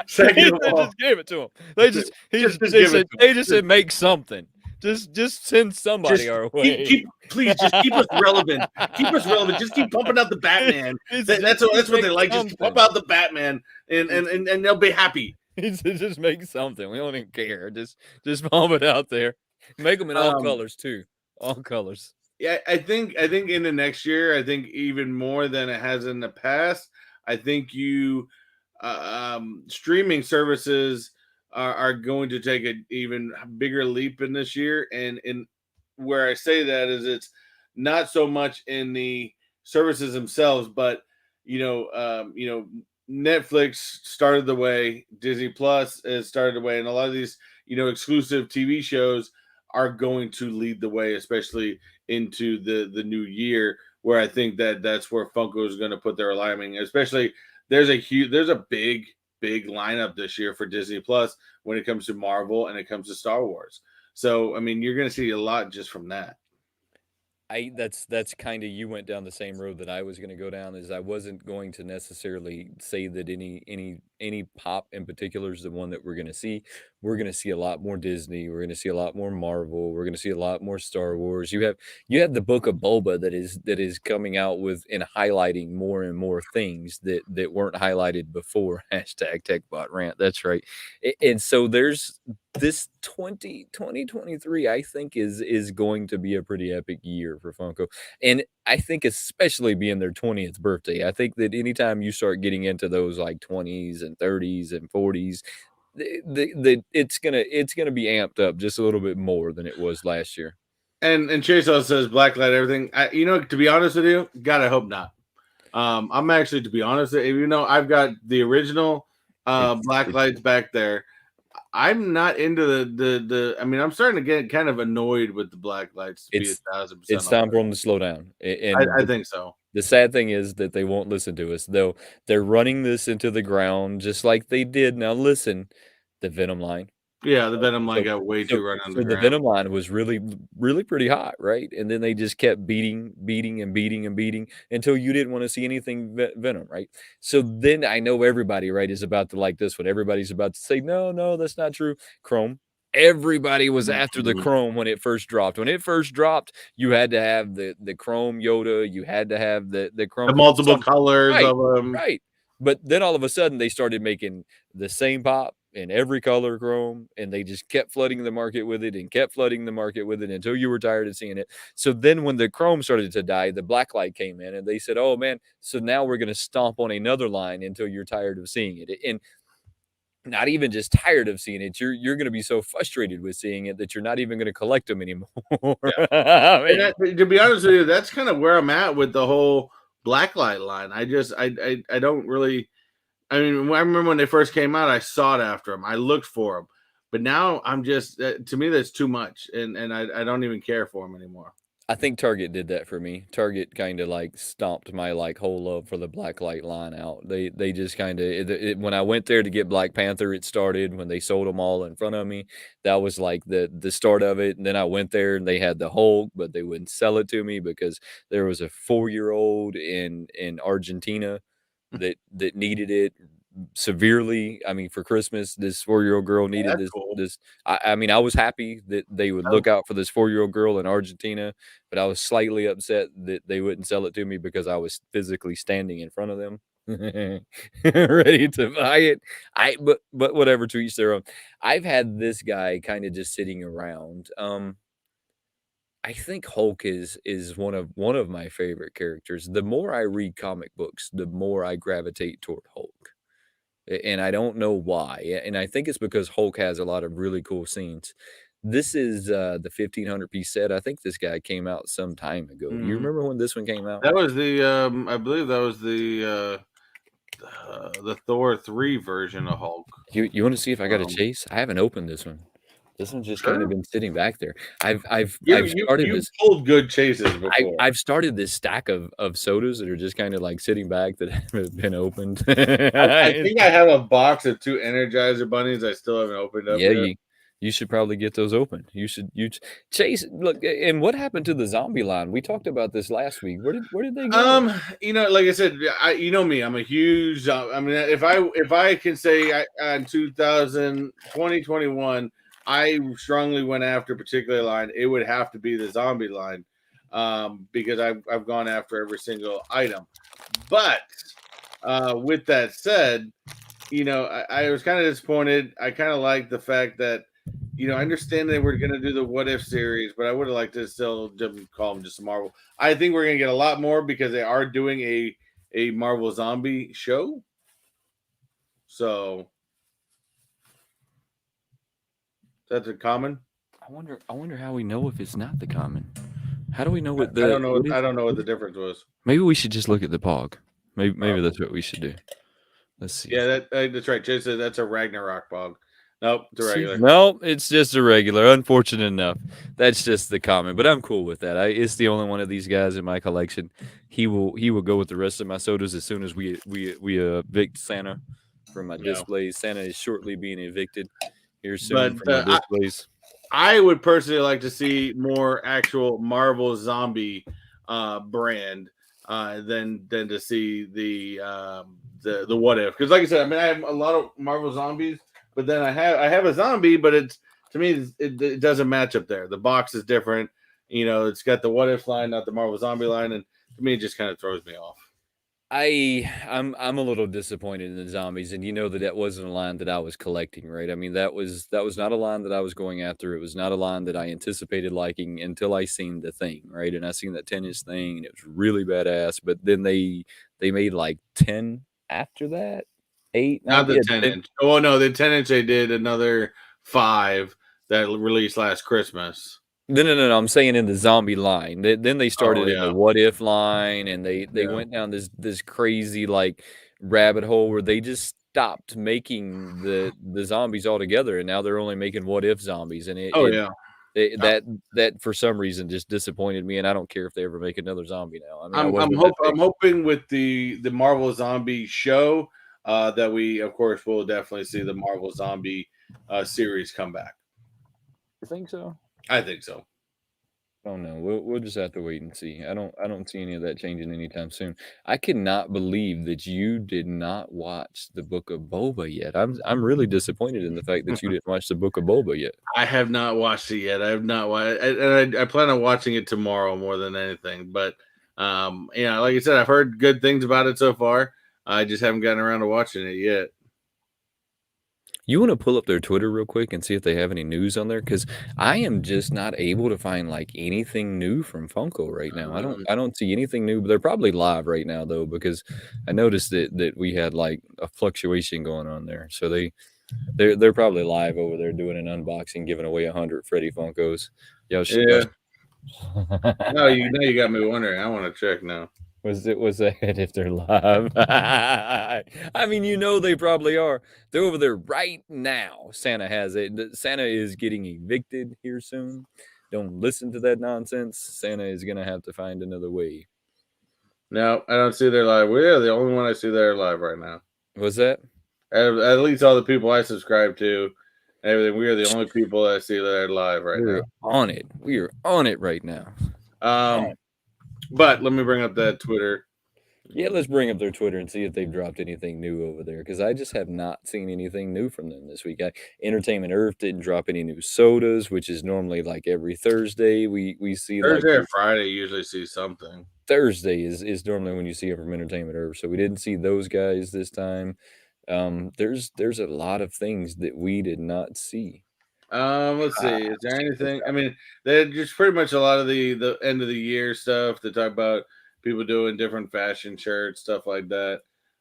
second of
They
all,
just gave it to him. They just
just give it to
they just
them.
said make something. Just send somebody
Just
our way.
please, just keep us relevant. Keep us relevant. Just keep pumping out the Batman. That's what
Make
they like. Just pump
something.
out the Batman, and they'll be happy.
Just make something. We don't even care. Just pump it out there. Make them in all
Um,
colors too. All colors.
Yeah, I think in the next year, I think even more than it has in the past. I think streaming services are going to take an even bigger leap in this year. And where I say that is it's not so much in the services themselves, but Netflix started the way, Disney Plus has started the way, and a lot of these exclusive TV shows are going to lead the way, especially into the new year. Where I think that's where Funko is going to put their alignment, especially there's a big lineup this year for Disney Plus when it comes to Marvel and it comes to Star Wars. So I mean, you're going to see a lot just from that.
That's kind of, you went down the same road that I was going to go down. Is I wasn't going to necessarily say that any pop in particular is the one that we're going to see. We're going to see a lot more Disney. We're going to see a lot more Marvel. We're going to see a lot more Star Wars. You have the Book of Boba that is coming out with and highlighting more and more things that weren't highlighted before. Hashtag TechBot rant. That's right. And so there's this 2023, I think is going to be a pretty epic year for Funko. And I think especially being their 20th birthday, I think that anytime you start getting into those like 20s and 30s and 40s, it's gonna be amped up just a little bit more than it was last year.
And Chase also says blacklight everything. To be honest with you, God, I hope not. I'm actually, to be honest, I've got the original black
It's
lights back there. I'm not into the. I mean, I'm starting to get kind of annoyed with the black lights. To be
it's
1,000%
it's
honest,
time for them to slow down. And
I think so.
the sad thing is that they won't listen to us. They're running this into the ground just like they did. Now listen, the Venom line.
Yeah, the Venom line
So
got way
so
too run
so the
underground.
Venom line was really really pretty hot, right? And then they just kept beating, and beating, and beating until you didn't wanna see anything Venom, right? So then I know everybody, right, is about to like this one. Everybody's about to say, "No, no, that's not true." Chrome. Everybody was after the
Mhm.
Chrome when it first dropped. When it first dropped, you had to have the Chrome Yoda, you had to have the
The
Chrome
multiple
something.
colors
Right,
of them.
right. But then all of a sudden, they started making the same pop in every color chrome, and they just kept flooding the market with it and kept flooding the market with it until you were tired of seeing it. So then when the chrome started to die, the black light came in and they said, "Oh man, so now we're going to stomp on another line until you're tired of seeing it." And not even just tired of seeing it, you're going to be so frustrated with seeing it that you're not even going to collect them anymore.
Yeah,
I
and
mean,
to be honest with you, that's kind of where I'm at with the whole blacklight line. I just I don't really. I mean, I remember when they first came out, I sought after them. I looked for them, but now I'm just to me that's too much, and I don't even care for them anymore.
I think Target did that for me. Target kinda, like, stomped my, like, whole love for the Blacklight line out. They just kinda when I went there to get Black Panther, it started when they sold them all in front of me. That was, like, the start of it, and then I went there and they had the Hulk, but they wouldn't sell it to me because there was a four-year-old in Argentina that needed it severely. I mean, for Christmas, this four-year-old girl
Yeah,
needed
that's
this
cool.
this I mean, I was happy that they would
Oh,
look out for this four-year-old girl in Argentina, but I was slightly upset that they wouldn't sell it to me because I was physically standing in front of them, ready to buy it. But whatever, to each their own. I've had this guy kinda just sitting around. I think Hulk is one of my favorite characters. The more I read comic books, the more I gravitate toward Hulk. And I don't know why, and I think it's because Hulk has a lot of really cool scenes. This is, the 1,500 piece set. I think this guy came out some time ago. Do you
mhm.
remember when this one came out?
That was the I believe that was the Thor 3 version of Hulk.
You wanna see if I got a
Um,
chase? I haven't opened this one. This one's just kinda
sure.
been sitting back there.
You
I've
you
started
you
this
pulled good chases before.
I've started this stack of sodas that are just kinda, like, sitting back that haven't been opened.
I think I have a box of 2 Energizer bunnies I still haven't opened up
Yeah,
yet.
you should probably get those open. You Chase, look, and what happened to the zombie line? We talked about this last week. Where did they go?
Like I said, you know me, I'm a huge. I mean, if I can say, in 2021, I strongly went after a particular line. It would have to be the zombie line, because I've gone after every single item. But with that said, I was kind of disappointed. I kind of like the fact that I understand they were going to do the What If series, but I would have liked to still call them just a Marvel. I think we're going to get a lot more because they are doing a Marvel zombie show. So that's a common.
I wonder how we know if it's not the common. How do we know
I,
what
I
the
don't know.
what if
I don't know what the difference was.
maybe we should just look at the pog. Maybe
Oh,
that's what we should do. Let's see.
yeah, that's right. Jay said that's a Ragnarok bug. Nope, it's a
See?
regular.
No, it's just a regular. Unfortunate enough, that's just the common. But I'm cool with that. It's the only one of these guys in my collection. He will go with the rest of my sodas as soon as we evict Santa from my
No,
displays. Santa is shortly being evicted here soon
but
from my displays.
I would personally like to see more actual Marvel zombie brand than to see the What If, because like I said, I mean I have a lot of Marvel zombies, but then I have a zombie, but it's to me it doesn't match up there. The box is different, it's got the What If line, not the Marvel zombie line, and to me it just kind of throws me off.
I'm a little disappointed in the zombies, and you know that wasn't a line that I was collecting, right? I mean, that was not a line that I was going after. It was not a line that I anticipated liking until I seen the thing, right? And I seen that 10-inch thing, and it was really badass. But then they made like 10 after that, 8,
Not
9,
the
yeah,
10
10.
inch. Oh no, the 10 inch they did another five that released last Christmas.
No, no, no, no, I'm saying in the zombie line. Then they
Oh
started in the
yeah,
what if line, and they
yeah.
went down this crazy like rabbit hole where they just stopped making the zombies altogether, and now they're only making what if zombies, and
Oh yeah. Uh,
that for some reason just disappointed me, and I don't care if they ever make another zombie now. I mean, I
I'm
wasn't that big.
I'm hoping with the Marvel Zombie show that we of course will definitely see the Marvel Zombie series come back.
You think so?
I think so.
Oh no, we'll just have to wait and see. I don't see any of that changing anytime soon. I cannot believe that you did not watch the Book of Boba yet. I'm really disappointed in the fact that you didn't watch the Book of Boba yet.
I have not watched it yet. I have not watched, and I plan on watching it tomorrow more than anything. But like I said, I've heard good things about it so far. I just haven't gotten around to watching it yet.
You want to pull up their Twitter real quick and see if they have any news on there? Because I am just not able to find like anything new from Funko right now. I don't
Um,
I don't see anything new, but they're probably live right now though, because I noticed that we had like a fluctuation going on there. So they're probably live over there doing an unboxing, giving away 100 Freddy Funkos. Y'all
yeah. Now you got me wondering. I want to check now.
was that if they're live? I mean, they probably are. They're over there right now. Santa has it. Santa is getting evicted here soon. Don't listen to that nonsense. Santa is gonna have to find another way.
No, I don't see their live. We're the only one I see there live right now.
Was that?
At least all the people I subscribe to, and everything. We are the only people I see that are live right
We're
now.
on it. We are on it right now.
Um, but let me bring up that Twitter.
Yeah, let's bring up their Twitter and see if they've dropped anything new over there, because I just have not seen anything new from them this week. Entertainment Earth didn't drop any new sodas, which is normally like every Thursday. We see like
Thursday or Friday usually see something.
Thursday is normally when you see them from Entertainment Earth. So we didn't see those guys this time. There's a lot of things that we did not see.
Let's see. Is there
Check this
anything? I
out.
mean, they're just pretty much a lot of the end of the year stuff. They talk about people doing different fashion shirts, stuff like that.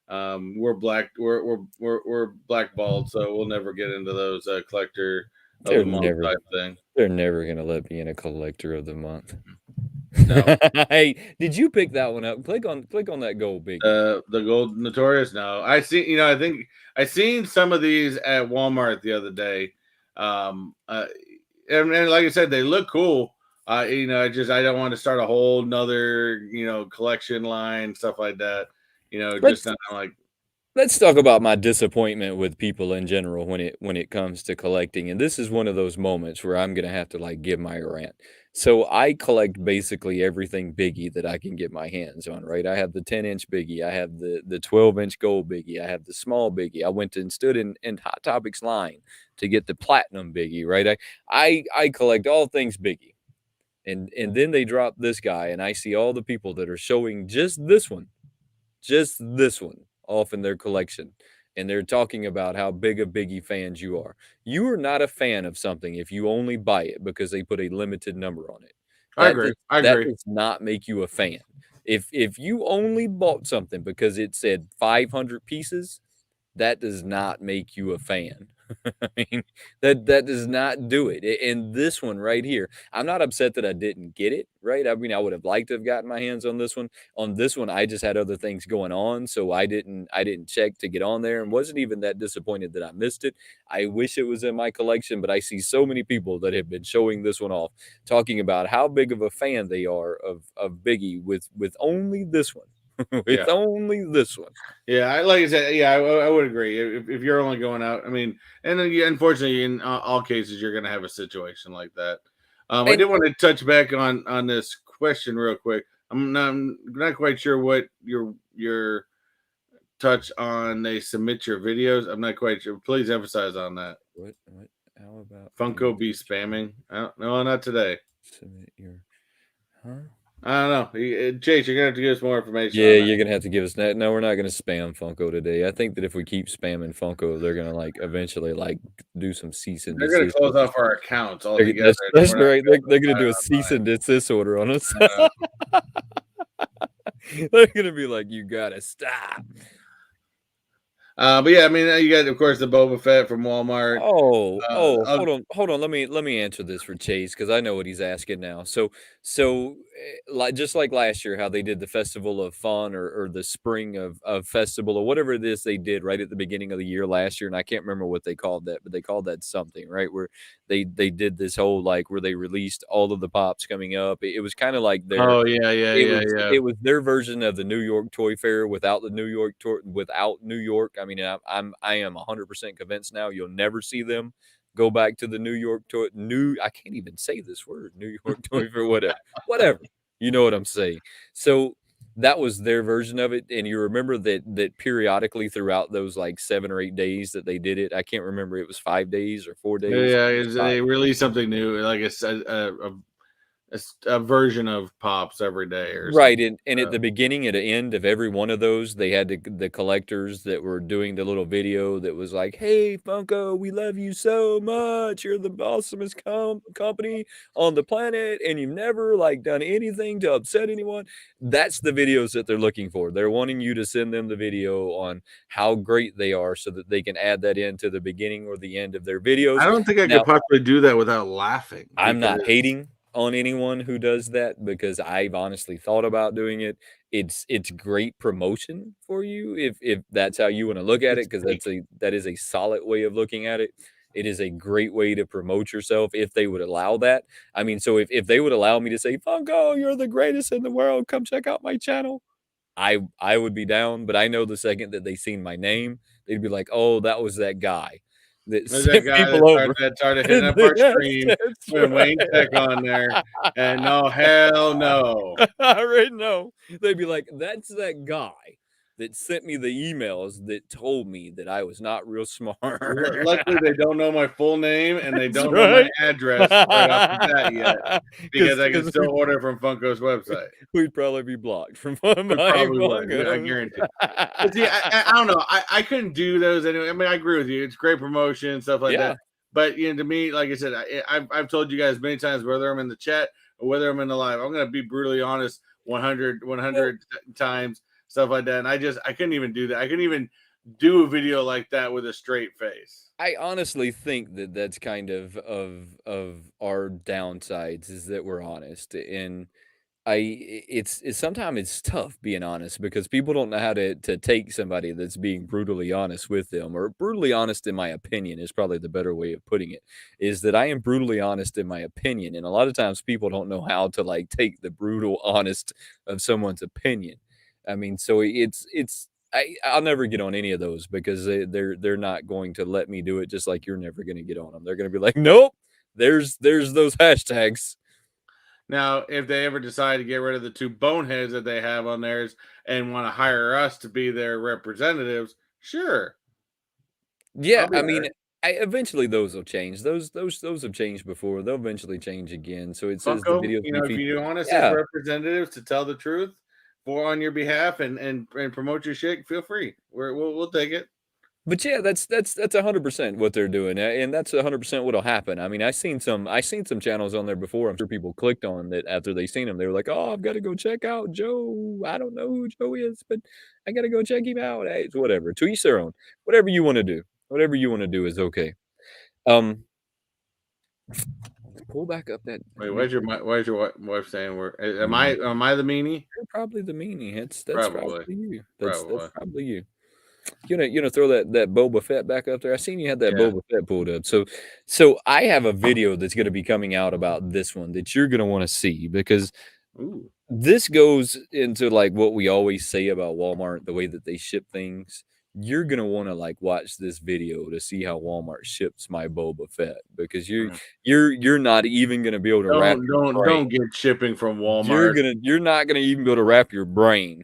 We're black. We're blackballed, so we'll never get into those collector of
They're
the month
never
type thing.
they're never gonna let me in a collector of the month.
No.
Hey, did you pick that one up? Click on that gold biggie.
The gold notorious. No, I see. I think I seen some of these at Walmart the other day. Um, uh, and like I said, they look cool. I don't want to start a whole nother collection line, stuff like that. Just
Let's
not like
let's talk about my disappointment with people in general when it comes to collecting. And this is one of those moments where I'm gonna have to like give my rant. So I collect basically everything biggie that I can get my hands on, right? I have the 10-inch biggie, I have the 12-inch gold biggie, I have the small biggie. I went and stood in Hot Topics line to get the platinum biggie, right? I collect all things biggie. And then they drop this guy, and I see all the people that are showing just this one off in their collection. and they're talking about how big of Biggie fans you are. You are not a fan of something if you only buy it because they put a limited number on it.
I agree. I
That
agree.
does not make you a fan. If you only bought something because it said 500 pieces, that does not make you a fan. I mean, that does not do it. And this one right here, I'm not upset that I didn't get it, right? I mean, I would have liked to have gotten my hands on this one. On this one, I just had other things going on, so I didn't check to get on there and wasn't even that disappointed that I missed it. I wish it was in my collection, but I see so many people that have been showing this one off, talking about how big of a fan they are of Biggie with only this one.
Yeah.
With only this one.
Yeah, like I said, yeah, I would agree. If you're only going out, I mean, and then unfortunately, in all cases, you're going to have a situation like that. I
And
did want to touch back on this question real quick. I'm not quite sure what your touch on. They submit your videos. I'm not quite sure. Please emphasize on that.
what how about
Funko be
users
spamming? No, not today.
submit your huh?
I don't know. Chase, you're gonna have to give us more information
Yeah,
on that.
you're gonna have to give us that. No, we're not gonna spam Funko today. I think that if we keep spamming Funko, they're gonna like eventually like do some cease and
They're gonna
desist
close
orders.
off our accounts altogether, and
That's
we're not
right.
gonna be able
They're
to
gonna
buy
do a
it
cease and desist order on us.
online.
They're gonna be like, you gotta stop.
But yeah, I mean, you got of course the Boba Fett from Walmart.
Hold on. Let me answer this for Chase because I know what he's asking now. Like just like last year, how they did the Festival of Fun or the Spring of Festival or whatever it is they did right at the beginning of the year last year, and I can't remember what they called that, but they called that something, right? Where they did this whole like where they released all of the pops coming up. It was kind of like their
Oh yeah, yeah,
it
yeah,
was
yeah.
it was their version of the New York Toy Fair without the New York toy without New York. I mean, I am 100% convinced now you'll never see them go back to the New York toy new I can't even say this word, New York Toy Fair, whatever. Whatever. You know what I'm saying. So that was their version of it. And you remember that periodically throughout those like 7 or 8 days that they did it. I can't remember it was 5 days or 4 days.
Yeah,
Uh,
they release something new, like a version of Pops every day or
Right,
something.
and at the beginning and the end of every one of those, they had the collectors that were doing the little video that was like, "Hey, Funko, we love you so much. You're the awesomest company on the planet, and you've never, like, done anything to upset anyone." That's the videos that they're looking for. They're wanting you to send them the video on how great they are so that they can add that into the beginning or the end of their
I
videos.
don't think I could
Now
possibly do that without laughing
I'm not
because
hating on anyone who does that because I've honestly thought about doing it. It's great promotion for you if that's how you wanna look at
it's
it, because
fake.
that is a solid way of looking at it. It is a great way to promote yourself if they would allow that. I mean, so if they would allow me to say, "Funko, you're the greatest in the world, come check out my channel," I would be down, but I know the second that they seen my name, they'd be like, "Oh, that was that guy that
There's that
sent
guy
people over."
that started hitting up our
Yes,
stream
that's
when Wayne Tech
right.
on there, and no, hell no.
I already know. They'd be like, "That's that guy that sent me the emails that told me that I was not real smart."
Luckily, they don't know my full name and they
That's
don't know my
right.
address right off the bat yet because I can
'Cause
still order from Funko's website.
we'd probably be blocked from
We
buying
probably would. I
Funkos.
guarantee. But see, I don't know. I couldn't do those anyway. I mean, I agree with you. It's great promotion and stuff like that.
Yeah.
But to me, like I said, I've told you guys many times whether I'm in the chat or whether I'm in the live, I'm going to be brutally honest 100,
Well,
100 times, stuff like that. And I couldn't even do that. I couldn't even do a video like that with a straight face.
I honestly think that that's kind of our downsides is that we're honest, and it's sometimes it's tough being honest because people don't know how to take somebody that's being brutally honest with them, or brutally honest in my opinion is probably the better way of putting it, is that I am brutally honest in my opinion, and a lot of times people don't know how to like take the brutal honest of someone's opinion. I mean, so I'll never get on any of those because they're not going to let me do it, just like you're never going to get on them. They're going to be like, "Nope, there's those hashtags."
Now, if they ever decide to get rid of the two boneheads that they have on theirs and want to hire us to be their representatives, sure,
Yeah,
I'll be
I mean,
there.
eventually those will change. Those have changed before. They'll eventually change again. So it says the
Funko,
videos we
if
feature.
you want us as
Yeah,
representatives to tell the truth for on your behalf and promote your shit, feel free. We'll take it.
But yeah, that's 100% what they're doing, and that's 100% what'll happen. I mean, I seen some channels on there before. I'm sure people clicked on that after they seen them. They were like, "Oh, I've got to go check out Joe. I don't know who Joe is, but I got to go check him out." Hey, it's whatever. To each their own. Whatever you want to do. Whatever you want to do is okay. Um, pull back up that.
Wait,
You're
why is your wife saying we're? Am I the meanie?
probably the meanie. That's
Probably,
probably you. That's
probably.
probably you. You know, throw that Boba Fett back up there. I seen you had that
Yeah.
Boba Fett pulled up. So I have a video that's gonna be coming out about this one that you're gonna wanna see because
Ooh.
this goes into, like, what we always say about Walmart, the way that they ship things. You're gonna wanna, like, watch this video to see how Walmart ships my Boba Fett because
Mm.
you're not even gonna be able to wrap your brain.
Don't get shipping from Walmart.
You're not gonna even be able to wrap your brain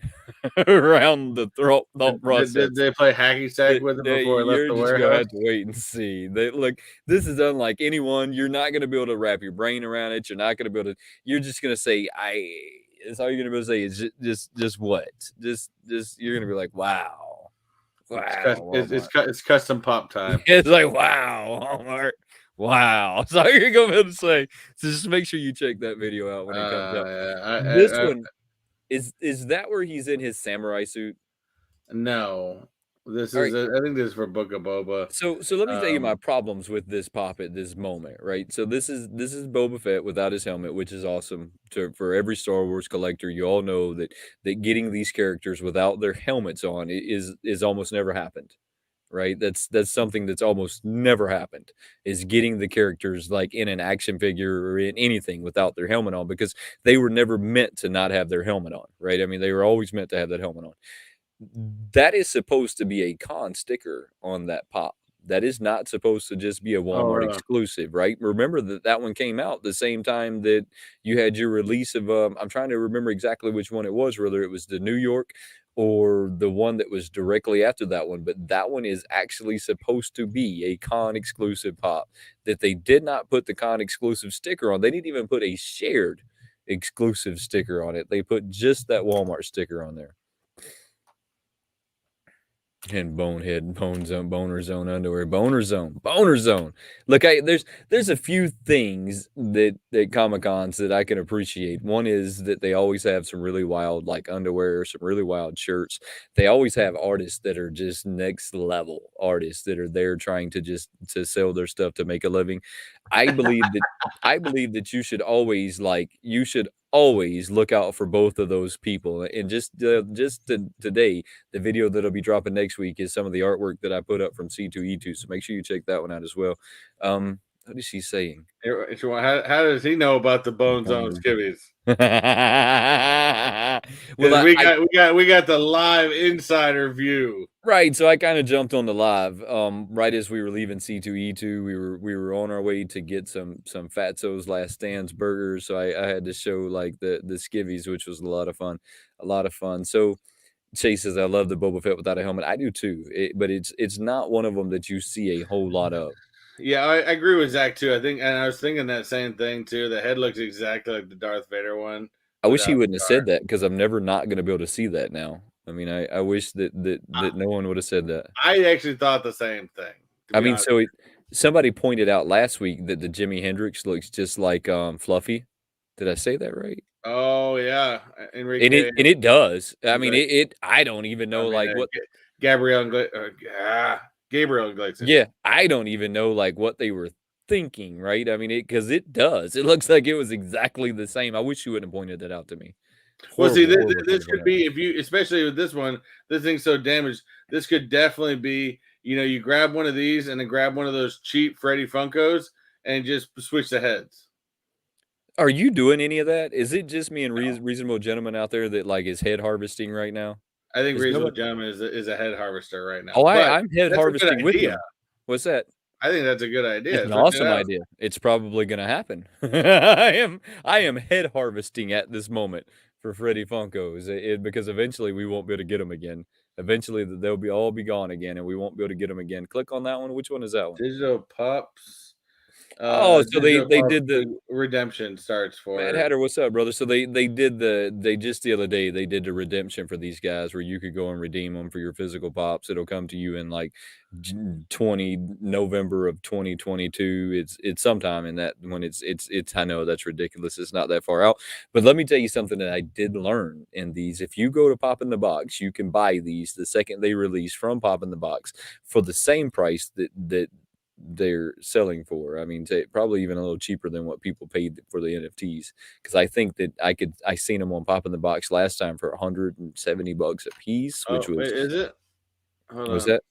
around the thought
Did
process
they play hacky sack with it
that
before it left
you're
the
just gonna
warehouse?
have to wait and see. They look, this is unlike anyone. You're not gonna be able to wrap your brain around it. You're not gonna be able to. You're just gonna say, "I." That's all you're gonna be able to say is just what? Just. You're gonna be like, "Wow, wow, Walmart."
It's custom pop time.
It's like, "Wow, Walmart." Wow. That's all you're gonna be able to say. So just make sure you check that video out when it comes out. This
I
one is that where he's in his samurai suit?
no. This
All
is
right.
I think this is for Book of Boba.
So let me tell you my
Um,
problems with this pop at this moment, right? So this is Boba Fett without his helmet, which is awesome. For every Star Wars collector, you all know that getting these characters without their helmets on is almost never happened, right? That's something that's almost never happened is getting the characters like in an action figure or in anything without their helmet on because they were never meant to not have their helmet on, right? I mean, they were always meant to have that helmet on. That is supposed to be a con sticker on that pop. That is not supposed to just be a Walmart
oh,
exclusive, right? Remember that that one came out the same time that you had your release of, I'm trying to remember exactly which one it was, whether it was the New York or the one that was directly after that one, but that one is actually supposed to be a con exclusive pop that they did not put the con exclusive sticker on. They didn't even put a shared exclusive sticker on it. They put just that Walmart sticker on there. And bonehead, bone zone, boner zone underwear, boner zone, boner zone. Look, there's a few things that Comic Cons that I can appreciate. One is that they always have some really wild like underwear, some really wild shirts. They always have artists that are just next level artists that are there trying to just to sell their stuff to make a living. I believe that I believe that you should always look out for both of those people. And today the video that'll be dropping next week is some of the artwork that I put up from C2E2. So make sure you check that one out as well. What is she saying?
how does he know about the bones on
Um,
skivvies?
well,
Because
I
we got the live insider view.
right. So I kind of jumped on the live right as we were leaving C2E2. We were on our way to get some Fatso's Last Stands burgers. So I had to show like the skivvies, which was a lot of fun. A lot of fun. So Chase says, "I love the Boba Fett without a helmet." I do too, but it's not one of them that you see a whole lot of.
Yeah, I agree with Zach too. I think, and I was thinking that same thing too. The head looks exactly like the Darth Vader one
I wish he
without the
wouldn't have
scar.
said that because I'm never not gonna be able to see that now. I mean, I wish that no one would have said that.
I actually thought the same thing, to
I
be
mean,
honest.
so somebody pointed out last week that the Jimi Hendrix looks just like, Fluffy. Did I say that right?
Oh yeah,
And
Enrique.
it does. I mean,
Like,
it I don't even
I
know,
mean,
like, what.
Gabriel Iglesias.
Yeah, I don't even know, like, what they were thinking, right? I mean, because it does. It looks like it was exactly the same. I wish you wouldn't have pointed that out to me.
Well, see,
Horrible, horrible thing
this
to point
could
out.
be if you, especially with this one, this thing's so damaged. This could definitely be, you grab one of these and then grab one of those cheap Freddy Funkos and just switch the heads.
Are you doing any of that? Is it just me and
No,
reasonable gentleman out there that, like, is head harvesting right now?
I think
Is
Reasonable
nobody.
Gentleman is a head harvester right now,
Oh,
but
I'm head
that's a good
harvesting with
idea.
him. What's that?
I think that's a good
It's
idea.
an
Switch it
awesome
out.
idea. It's probably gonna happen. I am head harvesting at this moment for Freddy Funkos, because eventually we won't be able to get them again. Eventually, they'll be gone again, and we won't be able to get them again. Click on that one. Which one is that one?
Digital pups.
Oh, so they
Digital
did the
redemption starts
Mad
for.
Hatter, what's up, brother? So they did they just the other day they did the redemption for these guys where you could go and redeem them for your physical pops. It'll come to you in like 20 November of 2022. It's sometime in that when it's I know that's ridiculous. It's not that far out. But let me tell you something that I did learn in these. If you go to Pop in the Box, you can buy these the second they release from Pop in the Box for the same price that they're selling for. I mean, probably even a little cheaper than what people paid for the NFTs. Because I think that I seen them on Pop in the Box last time for $170 a piece, which
Oh,
was
is it? Hold
was
on.
that?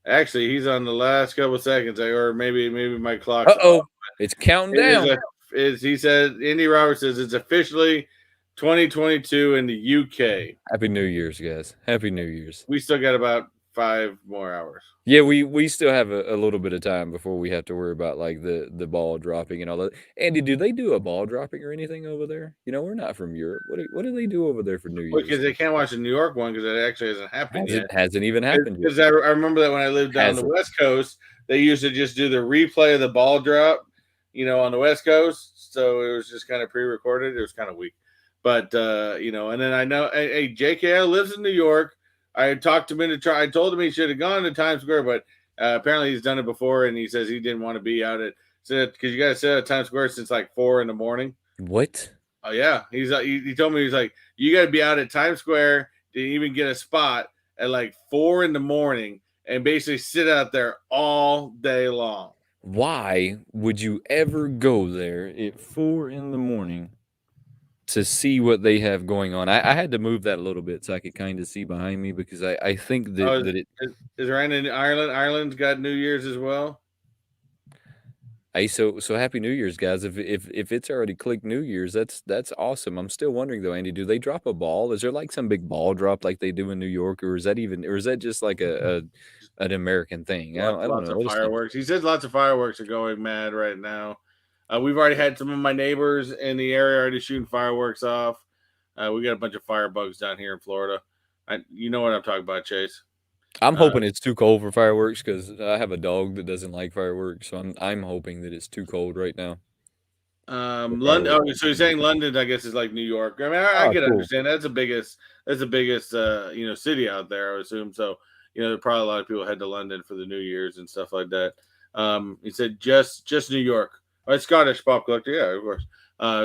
Actually, he's on the last couple seconds, or maybe my clock's off.
Uh-oh, it's counting
It is
down.
is he said Andy Roberts says it's officially 2022 in the UK.
Happy New Year's, guys. Happy New Year's.
We still got about 5 more hours.
Yeah, we still have a little bit of time before we have to worry about like the ball dropping and all that. Andy, do they do a ball dropping or anything over there? You know, we're not from Europe. What do they do over there for New Year's?
Because they can't watch the New York one because it actually hasn't happened yet.
Hasn't even happened yet.
Because I remember that when I lived down the
Hasn't.
West Coast, they used to just do the replay of the ball drop, on the West Coast. So it was just kind of pre-recorded. It was kind of weak, but and then I know, hey, JKL lives in New York. I talked him into try. I told him he should have gone to Times Square, but apparently he's done it before, and he says he didn't want to be out at because you got to sit at Times Square since like 4 a.m.
What?
Oh yeah, he told me he's like you got to be out at Times Square to even get a spot at like 4 a.m. and basically sit out there all day long.
Why would you ever go there at 4 in the morning to see what they have going on? I had to move that a little bit so I could kind of see behind me because I think
Oh,
that it
is Ryan in Ireland? Ireland's got New Year's as well.
Hey, so happy New Year's, guys. If it's already clicked New Year's, that's awesome. I'm still wondering though, Andy, do they drop a ball? Is there like some big ball drop like they do in New York, or is that just like a an American thing? I don't
Lots
know.
of
Let us know.
fireworks. He says lots of fireworks are going mad right now. We've already had some of my neighbors in the area already shooting fireworks off. We got a bunch of firebugs down here in Florida. You know what I'm talking about, Chase.
I'm
Uh,
hoping it's too cold for fireworks because I have a dog that doesn't like fireworks, so I'm hoping that it's too cold right now for
London.
fireworks.
Oh, so you're saying London? I guess is like New York. I mean, I
Oh,
could
cool.
understand that's the biggest. That's the biggest. City out there. I would assume. So probably a lot of people head to London for the New Year's and stuff like that. He said just New York. Oh, it's Scottish pop collector. Yeah, of course.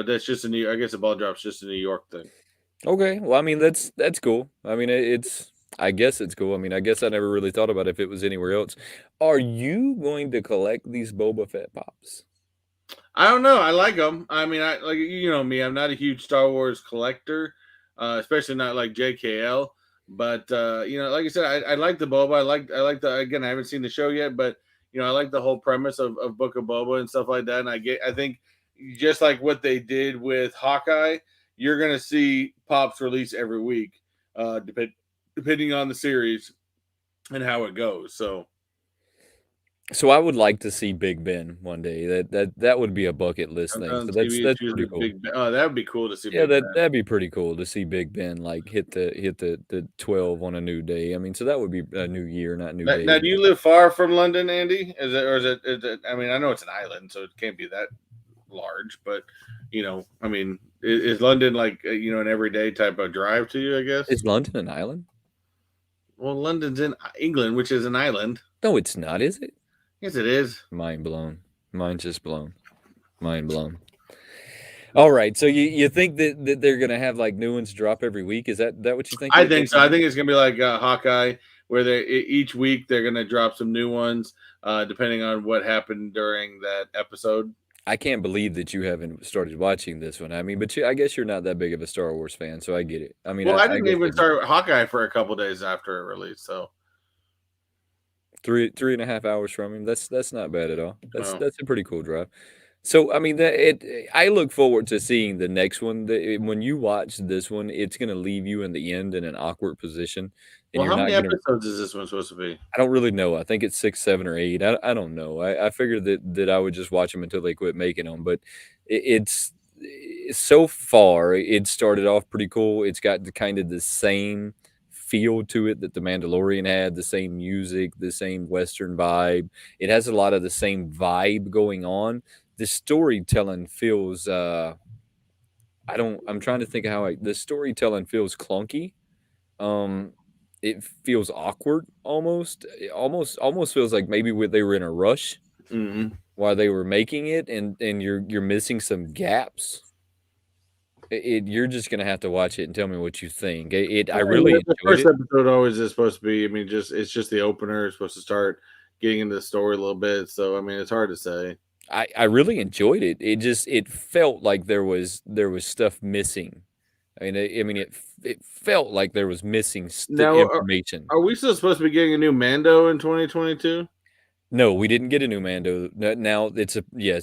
That's just a New. I guess the ball drop's just a New York thing.
Okay, well, I mean that's cool. I mean it's I guess it's cool. I mean I guess I never really thought about if it was anywhere else. Are you going to collect these Boba Fett pops?
I don't know. I like them. I mean, I like me. I'm not a huge Star Wars collector, especially not like JKL. But like I said, I like the Boba. I like the again. I haven't seen the show yet, but I like the whole premise of Book of Boba and stuff like that. And I think just like what they did with Hawkeye, you're gonna see pops release every week, depending on the series and how it goes. So
So I would like to see Big Ben one day. That would be a bucket list thing.
sometimes
So
TV
that's pretty
chooses
cool.
Big Ben. Oh, that would be cool to see
Yeah,
Big Ben.
that'd be pretty cool to see Big Ben like hit the 12 on a new day. I mean, so that would be a new year, not new
Now,
day.
do you live far from London, Andy? Is it? I mean, I know it's an island, so it can't be that large, but I mean, is London like an everyday type of drive to you? I guess.
Is London an island?
Well, London's in England, which is an island.
No, it's not, is it?
Yes, it is.
Mind blown. Mind's just blown. Mind blown. All right, so you think that they're gonna have like new ones drop every week? Is that what you think
I
they're
think so.
gonna
I
do?
think it's gonna be like Hawkeye, where each week they're gonna drop some new ones, depending on what happened during that episode.
I can't believe that you haven't started watching this one. I mean, but I guess you're not that big of a Star Wars fan, so I get it. I mean,
Well, I
I
didn't
guess
even start Hawkeye for a couple days after it released, so
three and a half hours from him. That's not bad at all.
well,
That's a pretty cool drive. So I mean, I look forward to seeing the next one. When you watch this one, it's gonna leave you in the end in an awkward position, and
well,
you're
how many
not gonna.
episodes is this one supposed to be?
I don't really know. I think it's 6, 7, or 8. I don't know. I figured that I would just watch them until they quit making them. But so far it started off pretty cool. It's got the kind of the same feel to it that The Mandalorian had, the same music, the same Western vibe. It has a lot of the same vibe going on. The storytelling feels I'm trying to think of how the storytelling feels clunky. Um, it feels awkward almost. It almost feels like maybe they were in a rush
Mm-hmm.
while they were making it, and you're missing some gaps. You're just gonna have to watch it and tell me what you think. I really
The
enjoyed
first
it.
episode always is supposed to be. I mean, it's just the opener. It's supposed to start getting into the story a little bit. So I mean, it's hard to say.
I really enjoyed it. It felt like there was stuff missing. It felt like there was missing
Now,
information.
are we still supposed to be getting a new Mando in 2022?
No, we didn't get a new Mando. Now it's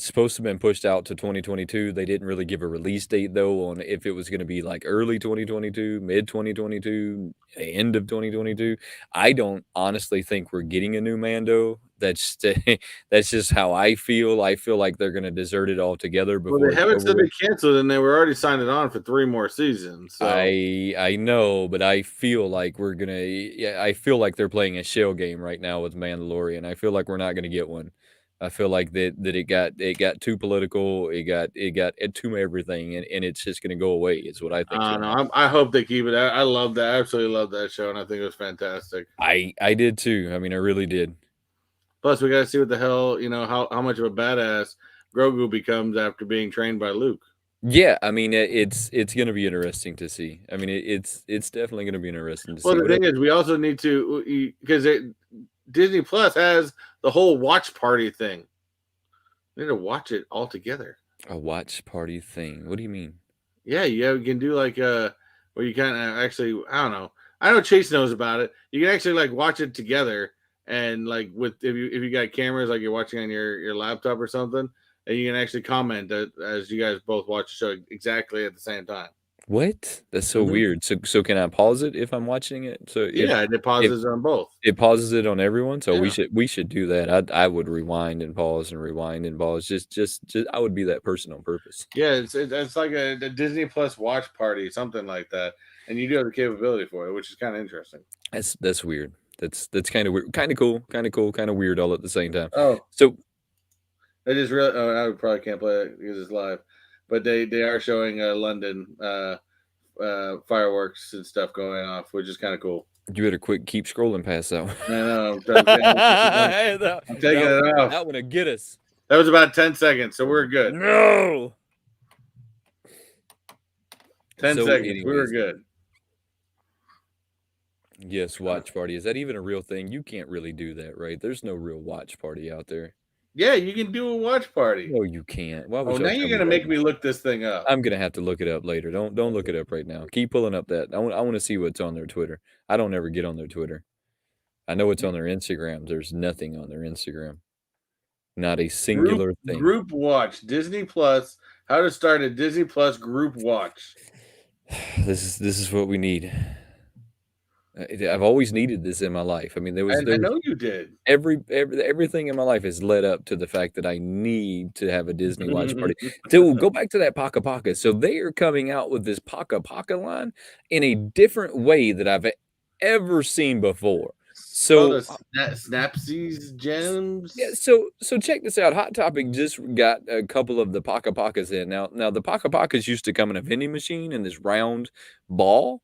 supposed to have been pushed out to 2022. They didn't really give a release date though on if it was going to be like early 2022, mid 2022, end of 2022. I don't honestly think we're getting a new Mando. That's just how I feel. I feel like they're going to desert it altogether
Well,
before
they
it's
haven't
over
said they
with.
canceled, and they were already signed it on for 3 more seasons. So
I know, but I feel like we're gonna. Yeah, I feel like they're playing a shell game right now with Mandalorian. I feel like we're not gonna get one. I feel like that it got too political. It got too everything, and it's just gonna go away. Is what I think's
I
gonna
don't
happen.
know. I hope they keep it. I love that. I absolutely love that show, and I think it was fantastic.
I did too. I mean, I really did.
Plus, we got to see what the hell how much of a badass Grogu becomes after being trained by Luke.
Yeah, I mean, it's gonna be interesting to see. I mean, it's definitely gonna be interesting to
Well,
see
the thing
whatever.
is, we also need to because Disney Plus has the whole watch party thing. We need to watch it all together.
A watch party thing. What do you mean?
Yeah, you can do like where you kind of actually I don't know. I know Chase knows about it. You can actually like watch it together and like with if you got cameras like you're watching on your laptop or something, and you can actually comment as you guys both watch the show exactly at the same time.
What? That's so
Hmm.
weird. So can I pause it if I'm watching it? So
Yeah, and it
if
pauses on both.
it pauses it on everyone, so we
Yeah.
should do that. I would rewind and pause. Just I would be that person on purpose.
Yeah, it's like a Disney Plus watch party, something like that, and you do have the capability for it, which is kind of interesting.
That's weird. That's kind of weird, kind of cool, kind of cool, kind of weird all at the same time.
Oh,
So
I just really. Oh, I probably can't play it because it's live, but they are showing London fireworks and stuff going off, which is kind of cool.
you better quick keep scrolling past that one.
I know. I'm taking it off.
That one to get us.
That was about 10 seconds, so we're good.
No.
10 seconds, we were
Anyways,
good.
yes, watch party. Is that even a real thing? You can't really do that, right? There's no real watch party out there.
Yeah, you can do a watch party.
No, you can't. Why
Oh,
would
now
y'all tell
you're
me
gonna
that?
make me look this thing up.
I'm gonna have to look it up later. Don't look it up right now. Keep pulling up that. I want to see what's on their Twitter. I don't ever get on their Twitter. I know it's on their Instagram. There's nothing on their Instagram. Not a
Group
singular thing.
group watch Disney Plus. How to start a Disney Plus group watch.
This is what we need. I've always needed this in my life. I mean, there was
And I
there was
know you did.
everything in my life has led up to the fact that I need to have a Disney watch party. To go back to that Paka Paka. So they are coming out with this Paka Paka line in a different way that I've ever seen before.
It's called
So
a Snapsies
yeah,
Gems.
so check this out. Hot Topic just got a couple of the Paka Pakas in. Now the Paka Pakas used to come in a vending machine in this round ball.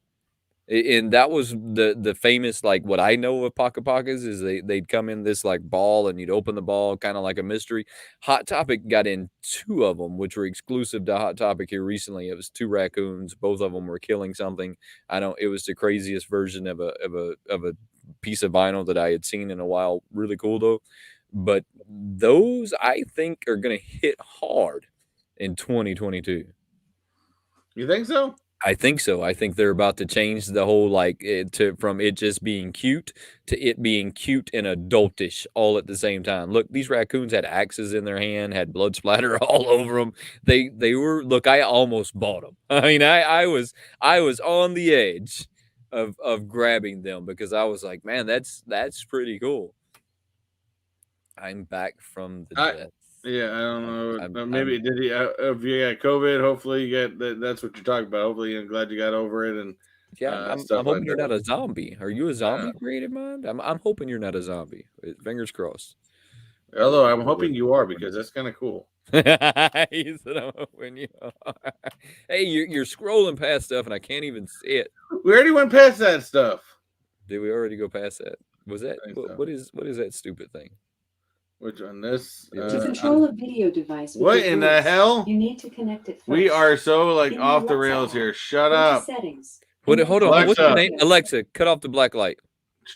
And that was the famous, like, what I know of Paka Pakas is they'd come in this, like, ball, and you'd open the ball kinda like a mystery. Hot Topic got in 2 of them, which were exclusive to Hot Topic here recently. It was 2 raccoons, both of them were killing something. I don't It was the craziest version of a piece of vinyl that I had seen in a while. Really cool, though. But those, I think, are gonna hit hard in 2022.
You think so?
I think so. I think they're about to change the whole like it to from it just being cute to it being cute and adultish all at the same time. Look, these raccoons had axes in their hand, had blood splatter all over them. They were look. I almost bought them. I mean, I was on the edge of grabbing them because I was like, man, that's pretty cool. I'm back from the
I
death.
Yeah, I don't know. Maybe
I'm
did he? If you got COVID, hopefully you get that. That's what you're talking about. Hopefully, I'm glad you got over it, and
Yeah, I'm
stuff like
hoping you're
that.
not a zombie. Are you a
Uh,
zombie, creative mind? I'm hoping you're not a zombie. Fingers crossed.
Although I'm hoping you are because that's kind of cool.
He said, "I'm hoping you are." Hey, you're scrolling past stuff, and I can't even see it.
We already went past that stuff.
Did we already go past that? Was that
I think so.
what is that stupid thing?
Which one? This?
To control a video device with
What
your
in the
voice,
hell?
you need to connect it first.
We are so like
In the
off the
Alexa
rails
app,
here. Shut
go to
up.
Settings.
What?
and then
Hold on. What's your name?
Alexa.
Alexa, cut off the black light.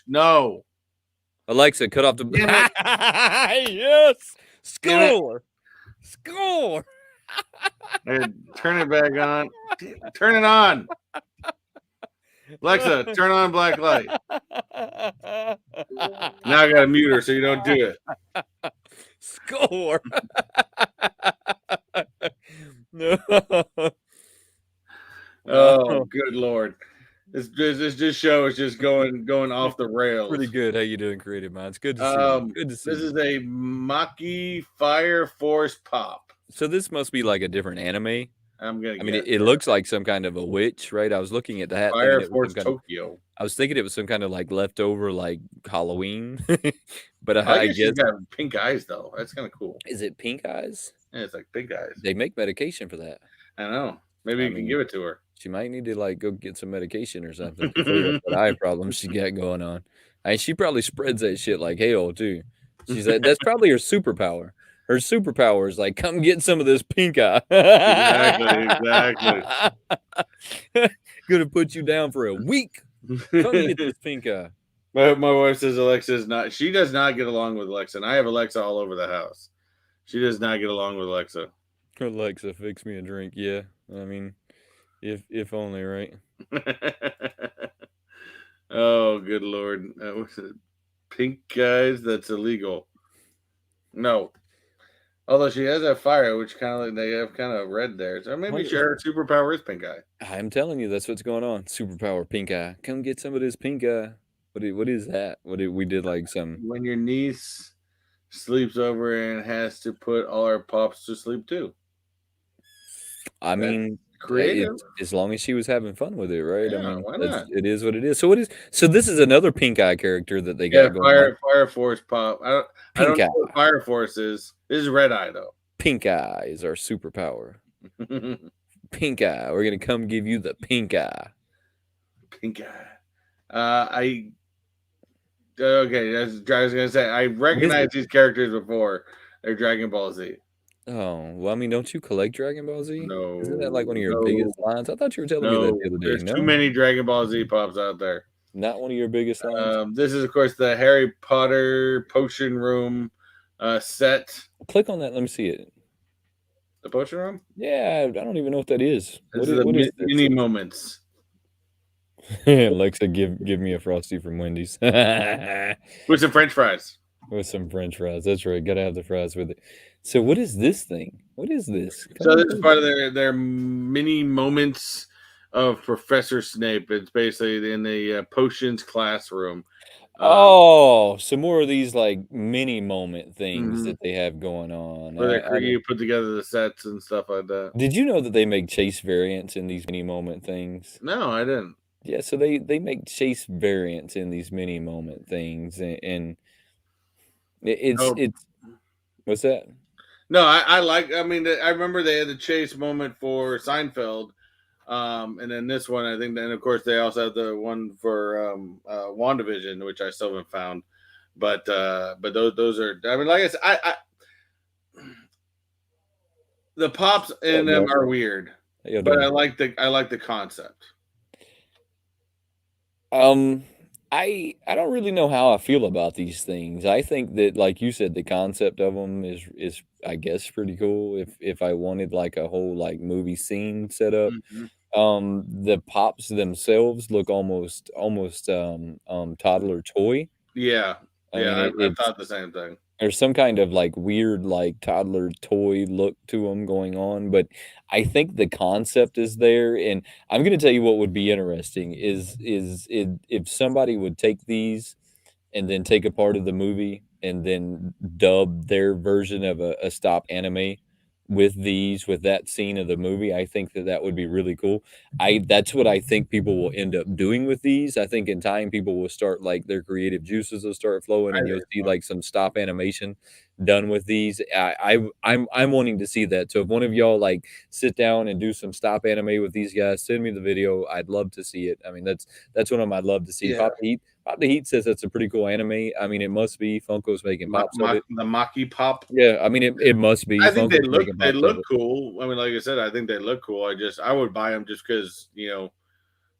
No.
Alexa, cut off the.
Damn it.
Yes.
Damn it.
Score. Score.
Turn it back on. Turn it on. Alexa, turn on black light. Now I gotta mute her so you don't do it.
Score. No.
Oh, good lord! This show is just going off the rails.
Pretty good. How you doing, creative minds? Good to see you. Good to see
This
you.
is a Maki Fire Force pop.
So this must be like a different anime.
I'm gonna.
I mean, it looks like some kind of a witch, right? I was looking at the hat.
Fire
thinking it was
Force
some kind of,
Tokyo.
I was thinking it was some kind of like leftover like Halloween, but
I
I
guess she's
guess
got pink eyes though. That's kind of cool.
is it pink eyes?
Yeah, it's like pink eyes.
They make medication for that.
I know. Maybe you can give it to her.
She might need to like go get some medication or something to clear up that eye problem she got going on. And she probably spreads that shit like hell too. She's like, that's probably her superpower. Her superpower is like, come get some of this pink eye.
Exactly.
Gonna put you down for a week. Come get this pink eye.
My wife says Alexa's not. She does not get along with Alexa, and I have Alexa all over the house. She does not get along with Alexa.
Alexa, fix me a drink. Yeah, I mean, if only, right?
Oh, good lord! What's it? Pink guys. That's illegal. No. Although she has that fire, which kind of like they have kind of red there, so maybe her superpower is pink eye.
I'm telling you, that's what's going on. Superpower, pink eye. Come get some of this pink eye. What is that? We did like some.
When your niece sleeps over and has to put all our pops to sleep too.
I mean,
creative.
As long as she was having fun with it, right?
Yeah,
I mean,
why not?
It is what it is. So what is? So this is another pink eye character that they got going on.
Fire Force pop. I don't know what Fire Force is. This is Red Eye though.
Pink eye is our superpower. Pink eye. We're gonna come give you the pink eye.
Pink eye. Okay, that's what I was gonna say. I recognize these characters before. They're Dragon Ball Z.
Oh, well, I mean, don't you collect Dragon Ball Z?
No.
Isn't that like one of your biggest lines? I thought you were telling me that the other day.
There's too many Dragon Ball Z pops out there.
Not one of your biggest lines?
This is, of course, the Harry Potter Potion Room set.
Click on that. Let me see it.
The Potion Room?
Yeah, I don't even know what that is.
What is mini moments.
Alexa, give me a Frosty from Wendy's.
With some French fries.
With some French fries. That's right. Gotta have the fries with it. So what is this thing? What is this?
So this is part of their mini moments of Professor Snape. It's basically in the potions classroom.
Oh, some more of these like mini moment things that they have going on.
Where you put together the sets and stuff like that.
Did you know that they make chase variants in these mini moment things?
No, I didn't.
Yeah, so they make chase variants in these mini moment things, and it's what's that?
No, I mean, I remember they had the chase moment for Seinfeld, and then this one, I think, then of course they also have the one for WandaVision, which I still haven't found, but those are, I mean, like I said, I the pops in them are weird, but I like the concept.
I don't really know how I feel about these things. I think that, like you said, the concept of them is I guess pretty cool. If I wanted like a whole like movie scene set up, the pops themselves look almost toddler toy.
Yeah, I thought the same thing.
There's some kind of like weird like toddler toy look to them going on, but I think the concept is there. And I'm going to tell you what would be interesting is if somebody would take these and then take a part of the movie and then dub their version of a stop anime with that scene of the movie. I think that would be really cool. That's what I think people will end up doing with these. I think in time people will start, like, their creative juices will start flowing,
I
and you'll
think
see
so.
like some stop animation done with these. I'm wanting to see that. So if one of y'all like sit down and do some stop anime with these guys, send me the video. I'd love to see it. I mean, that's one of them I'd love to see.
Yeah.
Pop the Heat says that's a pretty cool anime. I mean, it must be. Funko's making pops of it.
The Maki Pop.
Yeah, I mean, it must be.
I think
Funko's making
they
pops of
look
it.
cool. I mean, like I said, I think they look cool. I would buy them just because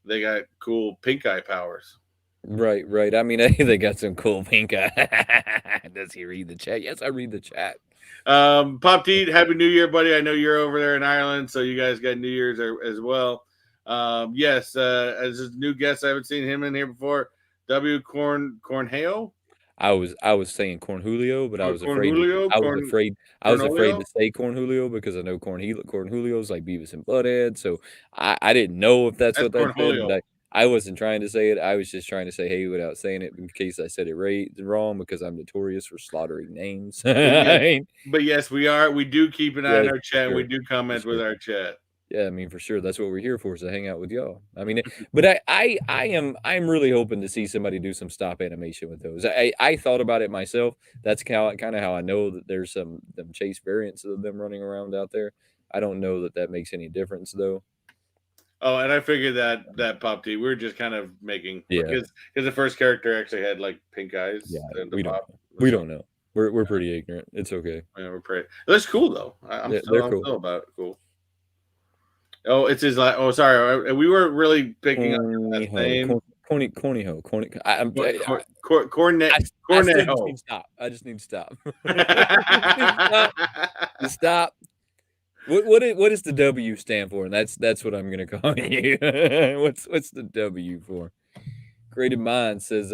they got cool pink eye powers.
Right, right. I mean, they got some cool pink eye. Does he read the chat? Yes, I read the chat.
Pop Teat, Happy New Year, buddy. I know you're over there in Ireland, so you guys got New Year's as well. Yes, as a new guest, I haven't seen him in here before. Cornhale.
I was saying Corn Julio, but I was afraid
Cornholio?
to say Corn Julio because I know Corn Julio's like Beavis and Butthead, so I didn't know if that's what that said, but
Cornholio.
I wasn't trying to say it. I was just trying to say hey without saying it in case I said it wrong because I'm notorious for slaughtering names.
But yes, we do keep an eye on
Yes,
our chat, and we
sure.
do comment with our chat.
Yeah, I mean, for sure, that's what we're here for, is to hang out with y'all. I mean, but I'm really hoping to see somebody do some stop animation with those. I thought about it myself. That's kind of how I know that there's them chase variants of them running around out there. I don't know that makes any difference though.
Oh, and I figured that Pop T. We were just kind of making because the first character actually had like pink eyes.
Yeah, we don't know. We're pretty ignorant. It's okay.
Yeah, we're pretty. That's cool though. I'm
cool.
still about it. Cool. Oh, it's his last. Oh, sorry. We weren't really picking up his last name.
Cornejo.
Cornejo.
I just need to stop. Stop. What does the W stand for? And that's what I'm gonna call you. What's the W for? Creative Mind says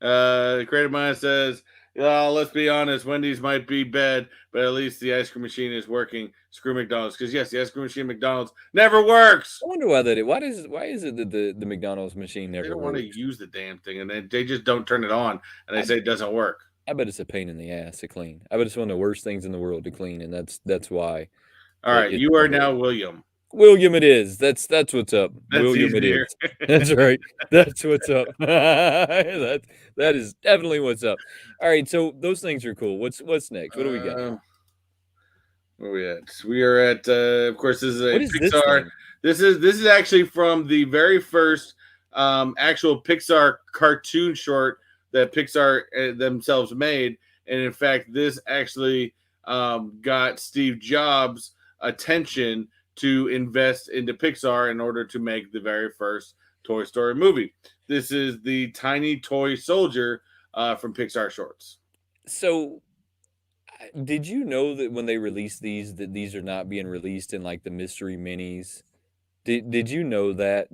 Creative Mind says, let's be honest, Wendy's might be bad, but at least the ice cream machine is working. Screw McDonald's. Because yes, the ice cream machine McDonald's never works.
I wonder why that is. Why is it that the McDonald's machine never works?
They don't want to use the damn thing, and they just don't turn it on, and they say it doesn't work.
I bet it's a pain in the ass to clean. I bet it's one of the worst things in the world to clean, and that's why.
All right, you are now William.
William, it is. That's what's up.
That's
William,
easier.
it is. That's right. That's what's up. that is definitely what's up. All right, so those things are cool. What's next? What do we got?
Where are we at? We are at. Of course, this is a Pixar. This is actually from the very first actual Pixar cartoon short that Pixar themselves made, and in fact, this actually got Steve Jobs' attention to invest into Pixar in order to make the very first Toy Story movie. This is the Tiny Toy Soldier from Pixar Shorts.
So, did you know that when they released that these are not being released in like the mystery minis? Did you know that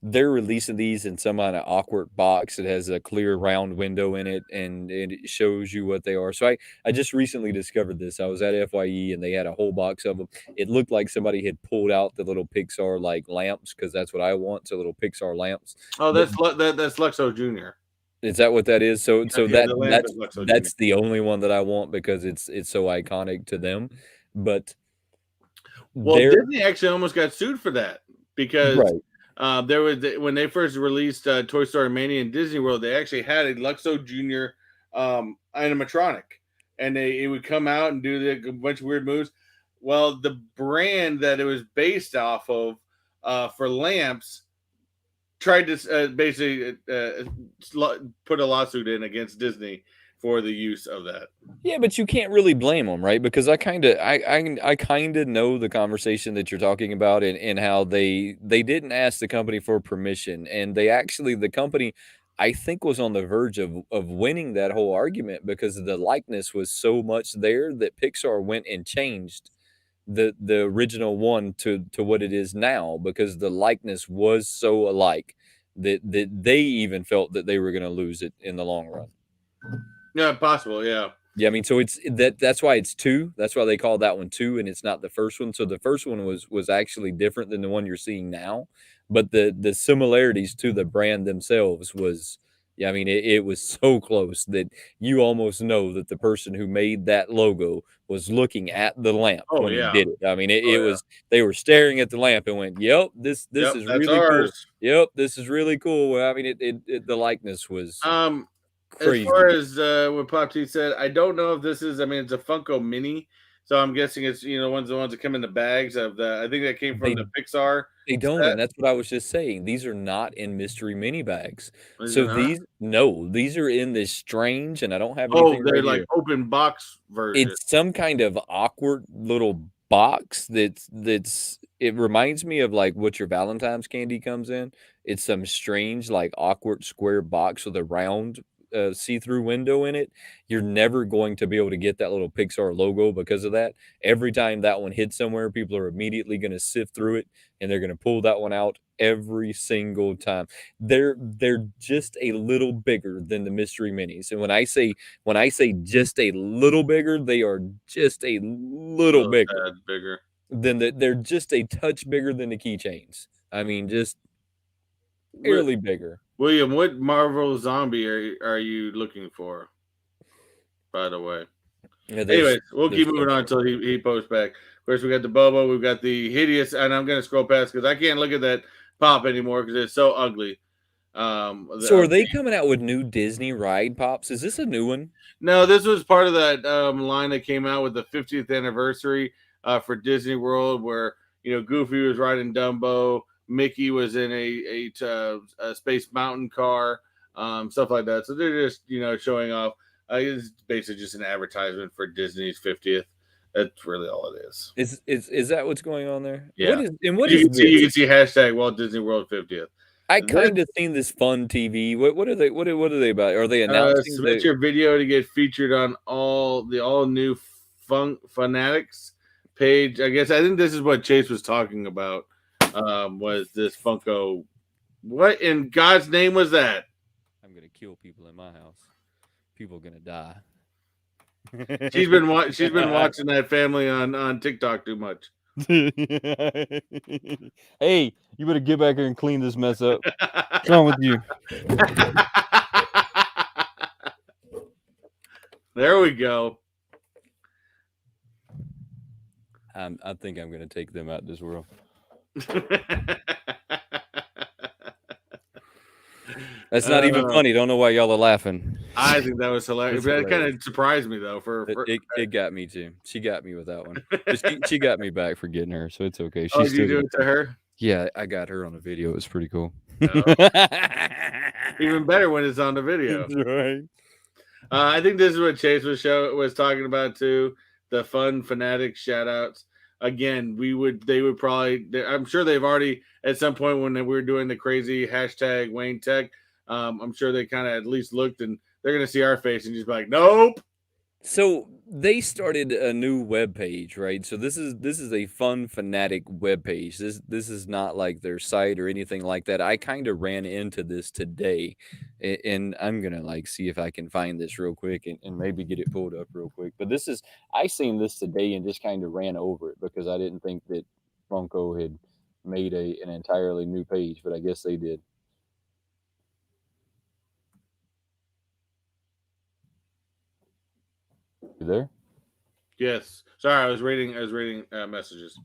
they're releasing these in some kind of awkward box that has a clear round window in it and it shows you what they are? So I just recently discovered this. I was at FYE and they had a whole box of them. It looked like somebody had pulled out the little Pixar like lamps because that's what I want. So little Pixar lamps.
Oh, that's Luxo Jr.
Is that what that is? So
yeah,
that's the only one that I want because it's so iconic to them. But
Disney actually almost got sued for that because there was when they first released Toy Story Mania in Disney World, they actually had a Luxo Jr. Animatronic, and it would come out and do a bunch of weird moves. Well, the brand that it was based off of for lamps tried to basically put a lawsuit in against Disney for the use of that.
Yeah, but you can't really blame them, right? Because I kind of know the conversation that you're talking about and how they didn't ask the company for permission, and the company I think was on the verge of winning that whole argument because the likeness was so much there that Pixar went and changed the original one to what it is now because the likeness was so alike that they even felt that they were going to lose it in the long run.
Yeah, possible. Yeah.
Yeah, I mean, so it's that's why it's 2. That's why they call that one 2, and it's not the first one. So the first one was actually different than the one you're seeing now, but the similarities to the brand themselves was Yeah, I mean, it was so close that you almost know that the person who made that logo was looking at the lamp
Oh
when he
yeah.
did it. I mean, it
Oh yeah.
was they were staring at the lamp and went, "Yep, this
Yep.
is
That's
really cool.
ours.
Yep, this is really cool." Well, I mean, the likeness was
Um, as far
crazy.
as what Pop T said, I don't know if this is. I mean, it's a Funko Mini, so I'm guessing it's the ones that come in the bags of the. I think that came from
They
the Pixar
They don't,
set.
and that's what I was just saying. These are not in mystery mini bags.
Is it
So
not?
these are in this strange, and I don't have
Oh,
anything
they're
right
like
here.
open box version.
It's some kind of awkward little box that's it reminds me of like what your Valentine's candy comes in. It's some strange, like awkward square box with a round see-through window in it. You're never going to be able to get that little Pixar logo because of that. Every time that one hits somewhere, people are immediately going to sift through it and they're going to pull that one out every single time. They're just a little bigger than the mystery minis. And when I say just a little bigger, they are just a
A
little
little
bigger
tad bigger.
than they're just a touch bigger than the keychains. I mean, just
Wi-
barely bigger.
William, what Marvel zombie are you looking for? By the way.
Yeah,
Anyways, we'll
there's
keep moving on
several.
until he posts back. Of course, we got the Bobo, we've got the hideous, and I'm going to scroll past because I can't look at that pop anymore because it's so ugly.
So are they coming out with new Disney ride pops? Is this a new one?
No, this was part of that line that came out with the 50th anniversary for Disney World, where Goofy was riding Dumbo, Mickey was in a Space Mountain car, stuff like that. So they're just showing off. It's basically just an advertisement for Disney's 50th. That's really all it is.
Is that what's going on there?
Yeah.
What
You
is
can see
this?
hashtag Walt Disney World 50th.
I
This
kind of seen this fun TV. What are they? What are they about? Are they announcing
submit your video to get featured on all new Fanatics page. I think this is what Chase was talking about. Was this Funko? What in God's name was that?
I'm gonna kill people in my house. People are gonna die.
She's been watching that family on TikTok too much.
Hey, you better get back here and clean this mess up. What's wrong with you?
There we go.
I think I'm gonna take them out this world. That's not even funny. Don't know why y'all are laughing.
I think that was hilarious. That kind of surprised me though.
It got me too. She got me with that one. She got me back for getting her, so it's okay.
Did you do it to her?
Yeah, I got her on a video. It was pretty cool.
Even better when it's on the video.
That's right.
I think this is what Chase was talking about too. The fun fanatic shout outs. Again, they would probably, I'm sure they've already at some point when we were doing the crazy hashtag Wayne Tech, I'm sure they kind of at least looked and they're going to see our face and just be like, nope.
So they started a new web page, right? So this is a Fun Fanatic web page. This is not like their site or anything like that. I kind of ran into this today, and I'm gonna like see if I can find this real quick and maybe get it pulled up real quick. But I seen this today and just kind of ran over it because I didn't think that Funko had made an entirely new page, but I guess they did. You there?
Yes. Sorry, I was reading messages.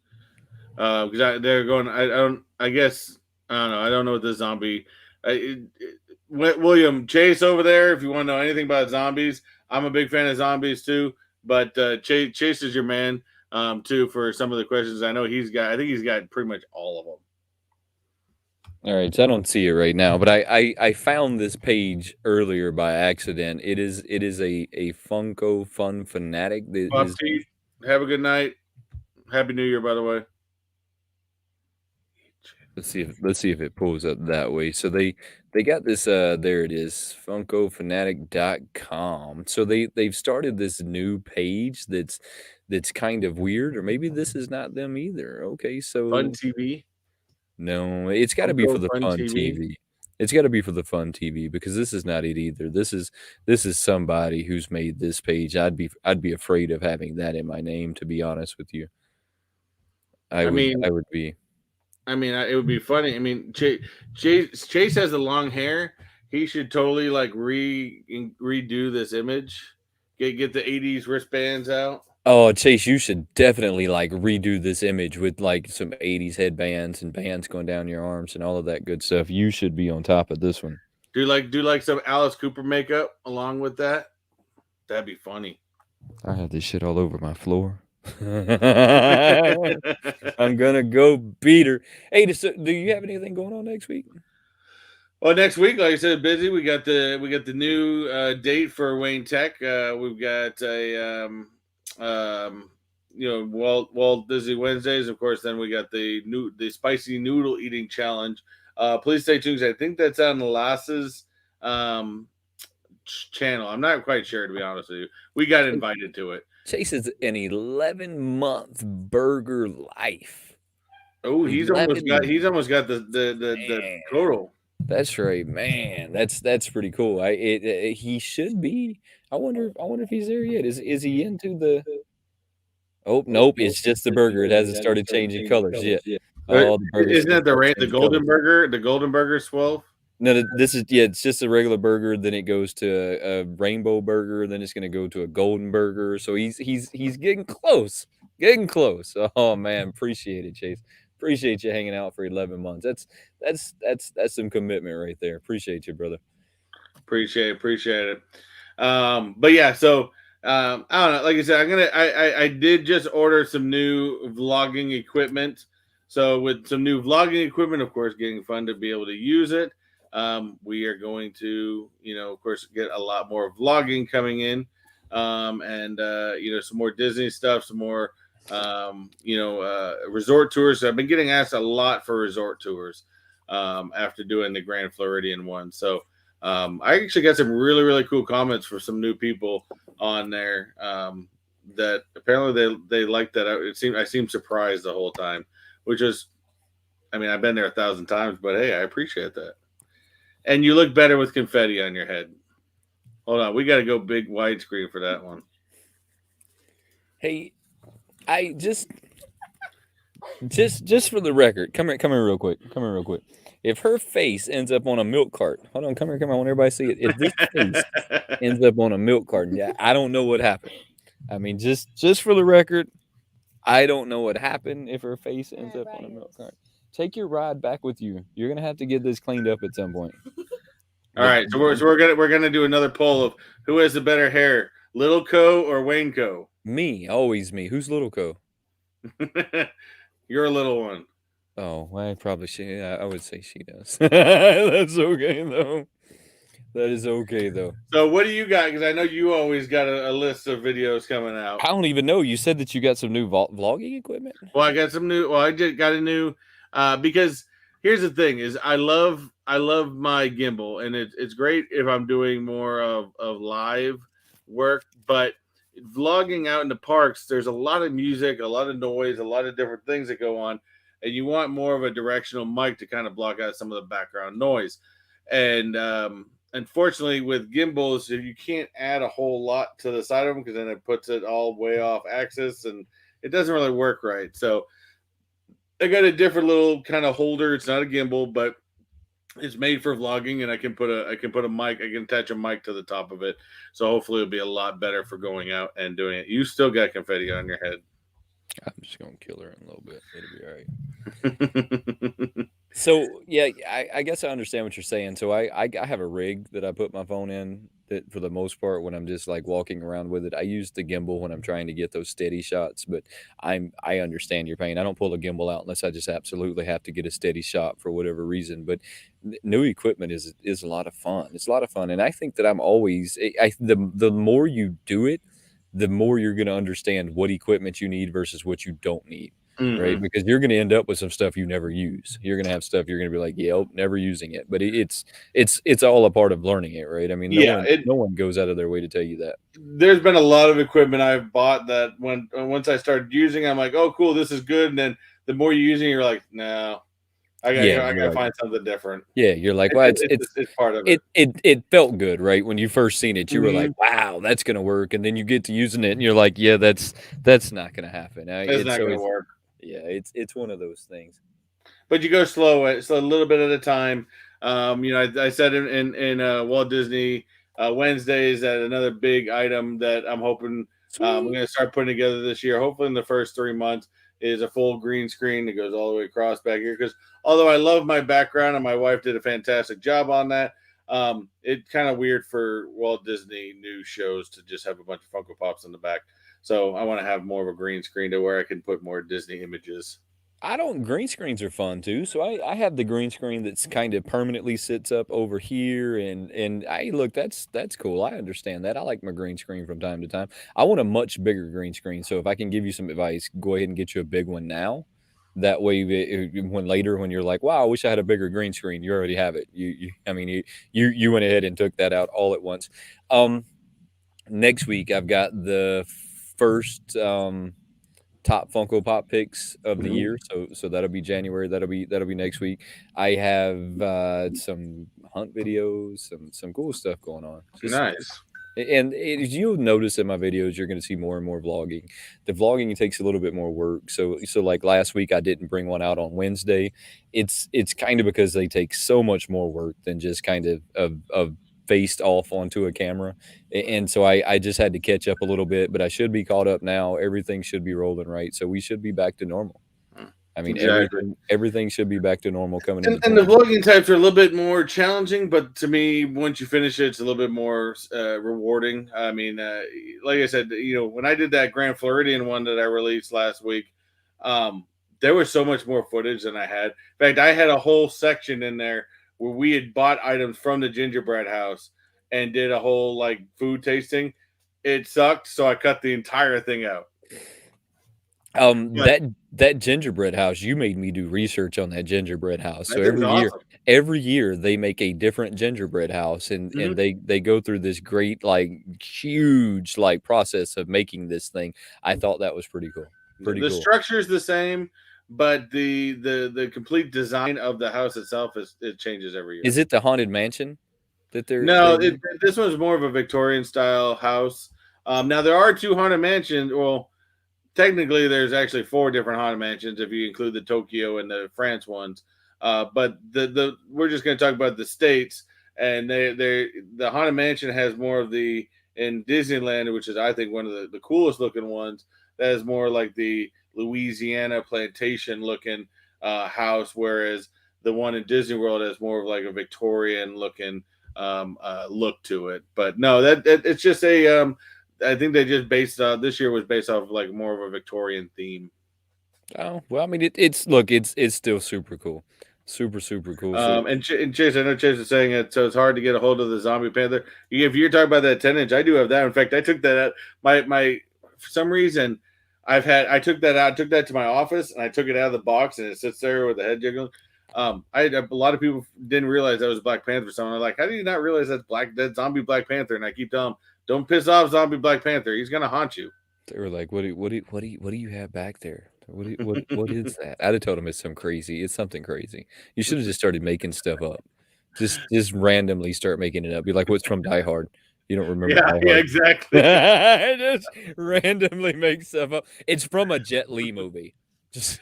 Because they're going. I don't. I guess I don't know. I don't know what the zombie. William Chase over there. If you want to know anything about zombies, I'm a big fan of zombies too. But Chase is your man too for some of the questions. I know he's got. I think he's got pretty much all of them.
All right, so I don't see it right now, but I found this page earlier by accident. It is a Funko Fun Fanatic.
Pop T, have a good night. Happy New Year, by the way.
Let's see if it pulls up that way. So they got this there it is, funkofanatic.com. So they've started this new page that's kind of weird, or maybe this is not them either. Okay, so
Fun TV.
No, it's got to be for the
Fun
Fun
TV.
TV. It's got to be for the Fun TV because this is not it either. This is somebody who's made this page. I'd be afraid of having that in my name, to be honest with you. I would be.
I mean, it would be funny. I mean, Chase has the long hair. he should totally like redo this image. Get the '80s wristbands out.
Oh, Chase, you should definitely like redo this image with like some 80s headbands and bands going down your arms and all of that good stuff. You should be on top of this one.
Do like some Alice Cooper makeup along with that. That'd be funny.
I have this shit all over my floor. I'm gonna go beat her. Hey, do you have anything going on next week?
Well, next week, like I said, busy. We got the new date for Wayne Tech. We've got a Walt Disney Wednesdays, of course. Then we got the spicy noodle eating challenge. Please stay tuned. I think that's on Lass's channel. I'm not quite sure, to be honest with you. We got invited to it.
Chase is an 11-month burger life.
Oh, he's almost got the total.
That's right, man. That's pretty cool. He should be. I wonder if he's there yet. Is he into the? Oh nope, it's just the burger. It hasn't started changing colors yet.
Oh, isn't that the golden burger? The golden burger 12.
No, it's just a regular burger. Then it goes to a rainbow burger. Then it's going to go to a golden burger. So he's getting close, Oh man, appreciate it, Chase. Appreciate you hanging out for 11 months. That's some commitment right there. Appreciate you, brother.
Appreciate it. But yeah, so I don't know. Like I said, I did just order some new vlogging equipment. So with some new vlogging equipment, of course, getting fun to be able to use it. We are going to, of course, get a lot more vlogging coming in, and some more Disney stuff, some more, resort tours. So I've been getting asked a lot for resort tours after doing the Grand Floridian one. So I actually got some really, really cool comments from some new people on there that apparently they liked that. I seemed surprised the whole time, which is, I mean, I've been there 1,000 times, but hey, I appreciate that. And you look better with confetti on your head. Hold on, we got to go big widescreen for that one.
Hey, I just for the record, come here real quick. If her face ends up on a milk cart, hold on, come here. I want everybody to see it. If this face ends up on a milk carton, yeah, I don't know what happened. I mean, just for the record, I don't know what happened if her face ends up on a milk cart. Take your ride back with you. You're gonna have to get this cleaned up at some point.
All right, so we're gonna do another poll of who has the better hair, Little Co or Wayneko.
Me, always me. Who's Little Co?
You're a little one.
Oh, well, I would say she does. That's okay though. That is okay though.
So what do you got? Because I know you always got a list of videos coming out.
I don't even know. You said that you got some new vlogging equipment.
Well, I got some new. Well, I just got a new. Because here's the thing: is I love my gimbal, and it's great if I'm doing more of live work. But vlogging out in the parks, there's a lot of music, a lot of noise, a lot of different things that go on, and you want more of a directional mic to kind of block out some of the background noise. And unfortunately, with gimbals, you can't add a whole lot to the side of them because then it puts it all way off axis, and it doesn't really work right. So I got a different little kind of holder. It's not a gimbal, but it's made for vlogging, and I can put a mic. I can attach a mic to the top of it, so hopefully it'll be a lot better for going out and doing it. You still got confetti on your head.
I'm just gonna kill her in a little bit. It'll be all right. So yeah, I guess I understand what you're saying. So I have a rig that I put my phone in that for the most part when I'm just like walking around with it. I use the gimbal when I'm trying to get those steady shots, but I understand your pain. I don't pull the gimbal out unless I just absolutely have to get a steady shot for whatever reason. But new equipment is a lot of fun. It's a lot of fun, and I think that I'm always the more you do it, the more you're going to understand what equipment you need versus what you don't need. Mm-hmm. Right, because you're going to end up with some stuff you never use. You're going to have stuff you're going to be like, "Yeah, never using it." But it's all a part of learning it, right? I mean, no one goes out of their way to tell you that.
There's been a lot of equipment I've bought that once I started using, I'm like, "Oh, cool, this is good." And then the more you're using, you're like, "No, I gotta find something different."
Yeah, you're like, "Well, it's part of it." It felt good, right? When you first seen it, you were like, "Wow, that's going to work." And then you get to using it, and you're like, "Yeah, that's not going to happen."
It's not going to work.
Yeah, it's one of those things.
But you go slow. It's a little bit at a time. I said in Walt Disney Wednesdays that another big item that I'm hoping we're going to start putting together this year, hopefully in the first 3 months, is a full green screen that goes all the way across back here. Because although I love my background and my wife did a fantastic job on that, it's kind of weird for Walt Disney new shows to just have a bunch of Funko Pops in the back. So I want to have more of a green screen to where I can put more Disney images.
Green screens are fun too. So I have the green screen that's kind of permanently sits up over here, and I look, that's cool. I understand that. I like my green screen from time to time. I want a much bigger green screen. So if I can give you some advice, go ahead and get you a big one now. That way, when later when you're like, wow, I wish I had a bigger green screen, you already have it. You went ahead and took that out all at once. Next week I've got the first top Funko Pop picks of the year. So that'll be January. That'll be next week. I have some hunt videos, some cool stuff going on.
Nice.
And as you'll notice in my videos, you're going to see more and more vlogging. The vlogging takes a little bit more work. So like last week, I didn't bring one out on Wednesday. It's kind of because they take so much more work than just kind of faced off onto a camera. And so I just had to catch up a little bit, but I should be caught up now. Everything should be rolling right. So we should be back to normal. I mean,
exactly.
everything should be back to normal coming in.
And the vlogging types are a little bit more challenging, but to me, once you finish it, it's a little bit more rewarding. I mean, like I said, when I did that Grand Floridian one that I released last week, there was so much more footage than I had. In fact, I had a whole section in there where we had bought items from the gingerbread house and did a whole like food tasting. It sucked, so I cut the entire thing out.
That gingerbread house, you made me do research on that gingerbread house. So every year they make a different gingerbread house, and they go through this great like huge like process of making this thing. I thought that was pretty cool.
The structure is the same, but the complete design of the house itself it changes every year.
Is it the Haunted Mansion that they're?
No, this one's more of a Victorian style house. Now there are 2 Haunted Mansions. Well, technically, there's actually 4 different Haunted Mansions if you include the Tokyo and the France ones. But we're just going to talk about the States, and the Haunted Mansion has more of the in Disneyland, which is I think one of the coolest looking ones. That is more like the Louisiana plantation looking house, whereas the one in Disney World has more of like a Victorian looking look to it. But no, that it's just a I think they just based this year was based off like more of a Victorian theme.
Oh well, I mean it's still super cool, super cool.
And Chase, I know Chase is saying it, so it's hard to get a hold of the Zombie Panther. If you're talking about that 10-inch, I do have that. In fact, I took that out. My for some reason I took that out. I took that to my office and I took it out of the box and it sits there with the head jiggling. A lot of people didn't realize that was Black Panther. So I'm like, how do you not realize that's Zombie Black Panther? And I keep telling them, don't piss off Zombie Black Panther. He's gonna haunt you.
They were like, what do you have back there? What is that? I'd have told him it's something crazy. You should have just started making stuff up. Just randomly start making it up. Be like, what's from Die Hard? You don't remember?
Yeah, exactly.
Just randomly make stuff up. It's from a Jet Li movie. Just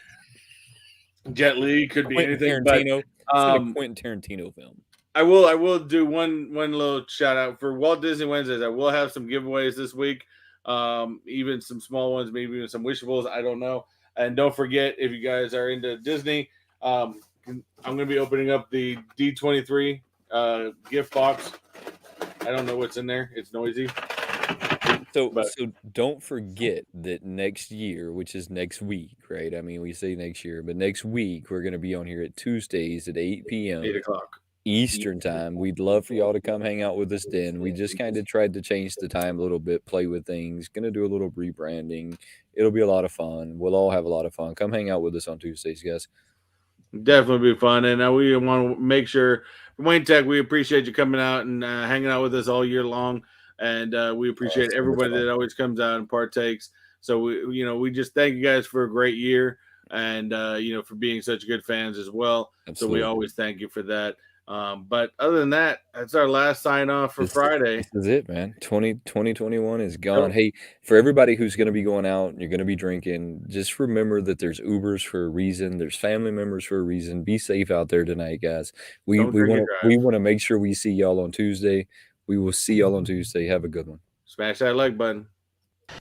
Jet Li could be anything.
Tarantino. But, it's a Quentin Tarantino film.
I will do one little shout out for Walt Disney Wednesdays. I will have some giveaways this week, even some small ones, maybe even some wishables. I don't know. And don't forget, if you guys are into Disney, I'm going to be opening up the D23 gift box. I don't know what's in there. It's noisy.
So don't forget that next year, which is next week, right? I mean, we say next year, but next week we're going to be on here at Tuesdays at 8 p.m.
8 o'clock.
Eastern time. We'd love for y'all to come hang out with us then. We just kind of tried to change the time a little bit, play with things, gonna do a little rebranding. It'll be a lot of fun. We'll all have a lot of fun. Come hang out with us on Tuesdays, guys.
Definitely be fun. And we want to make sure, Wayne Tech, we appreciate you coming out and hanging out with us all year long. And we appreciate everybody that always comes out and partakes. So we just thank you guys for a great year and for being such good fans as well.
Absolutely.
So we always thank you for that. But other than that, that's our last sign off for Friday.
This is it, man. 2021 is gone.
Yep.
Hey, for everybody who's going to be going out and you're going to be drinking, just remember that there's Ubers for a reason. There's family members for a reason. Be safe out there tonight, guys. We
Don't drink and drive.
want to make sure we see y'all on Tuesday. We will see y'all on Tuesday. Have a good one.
Smash that like button.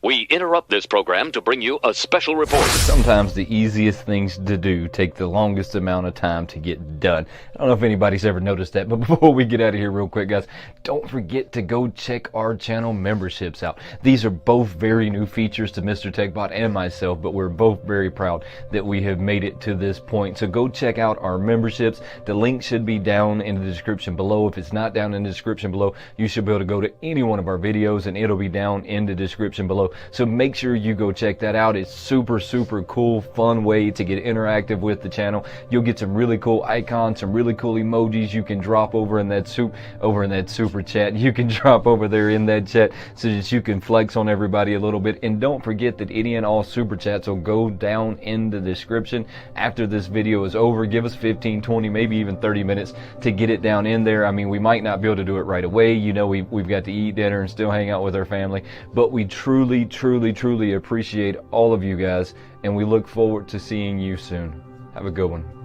We interrupt this program to bring you a special report.
Sometimes the easiest things to do take the longest amount of time to get done. I don't know if anybody's ever noticed that, but before we get out of here real quick, guys, don't forget to go check our channel memberships out. These are both very new features to Mr. Techbot and myself, but we're both very proud that we have made it to this point. So go check out our memberships. The link should be down in the description below. If it's not down in the description below, you should be able to go to any one of our videos and it'll be down in the description below. So make sure you go check that out. It's super cool, fun way to get interactive with the channel. You'll get some really cool icons, some really cool emojis you can drop over in that super chat. You can drop over there in that chat so that you can flex on everybody a little bit. And don't forget that any and all super chats will go down in the description after this video is over. Give us 15, 20, maybe even 30 minutes to get it down in there. I mean, we might not be able to do it right away. You know, we've got to eat dinner and still hang out with our family, but we truly appreciate all of you guys, and we look forward to seeing you soon. Have a good one.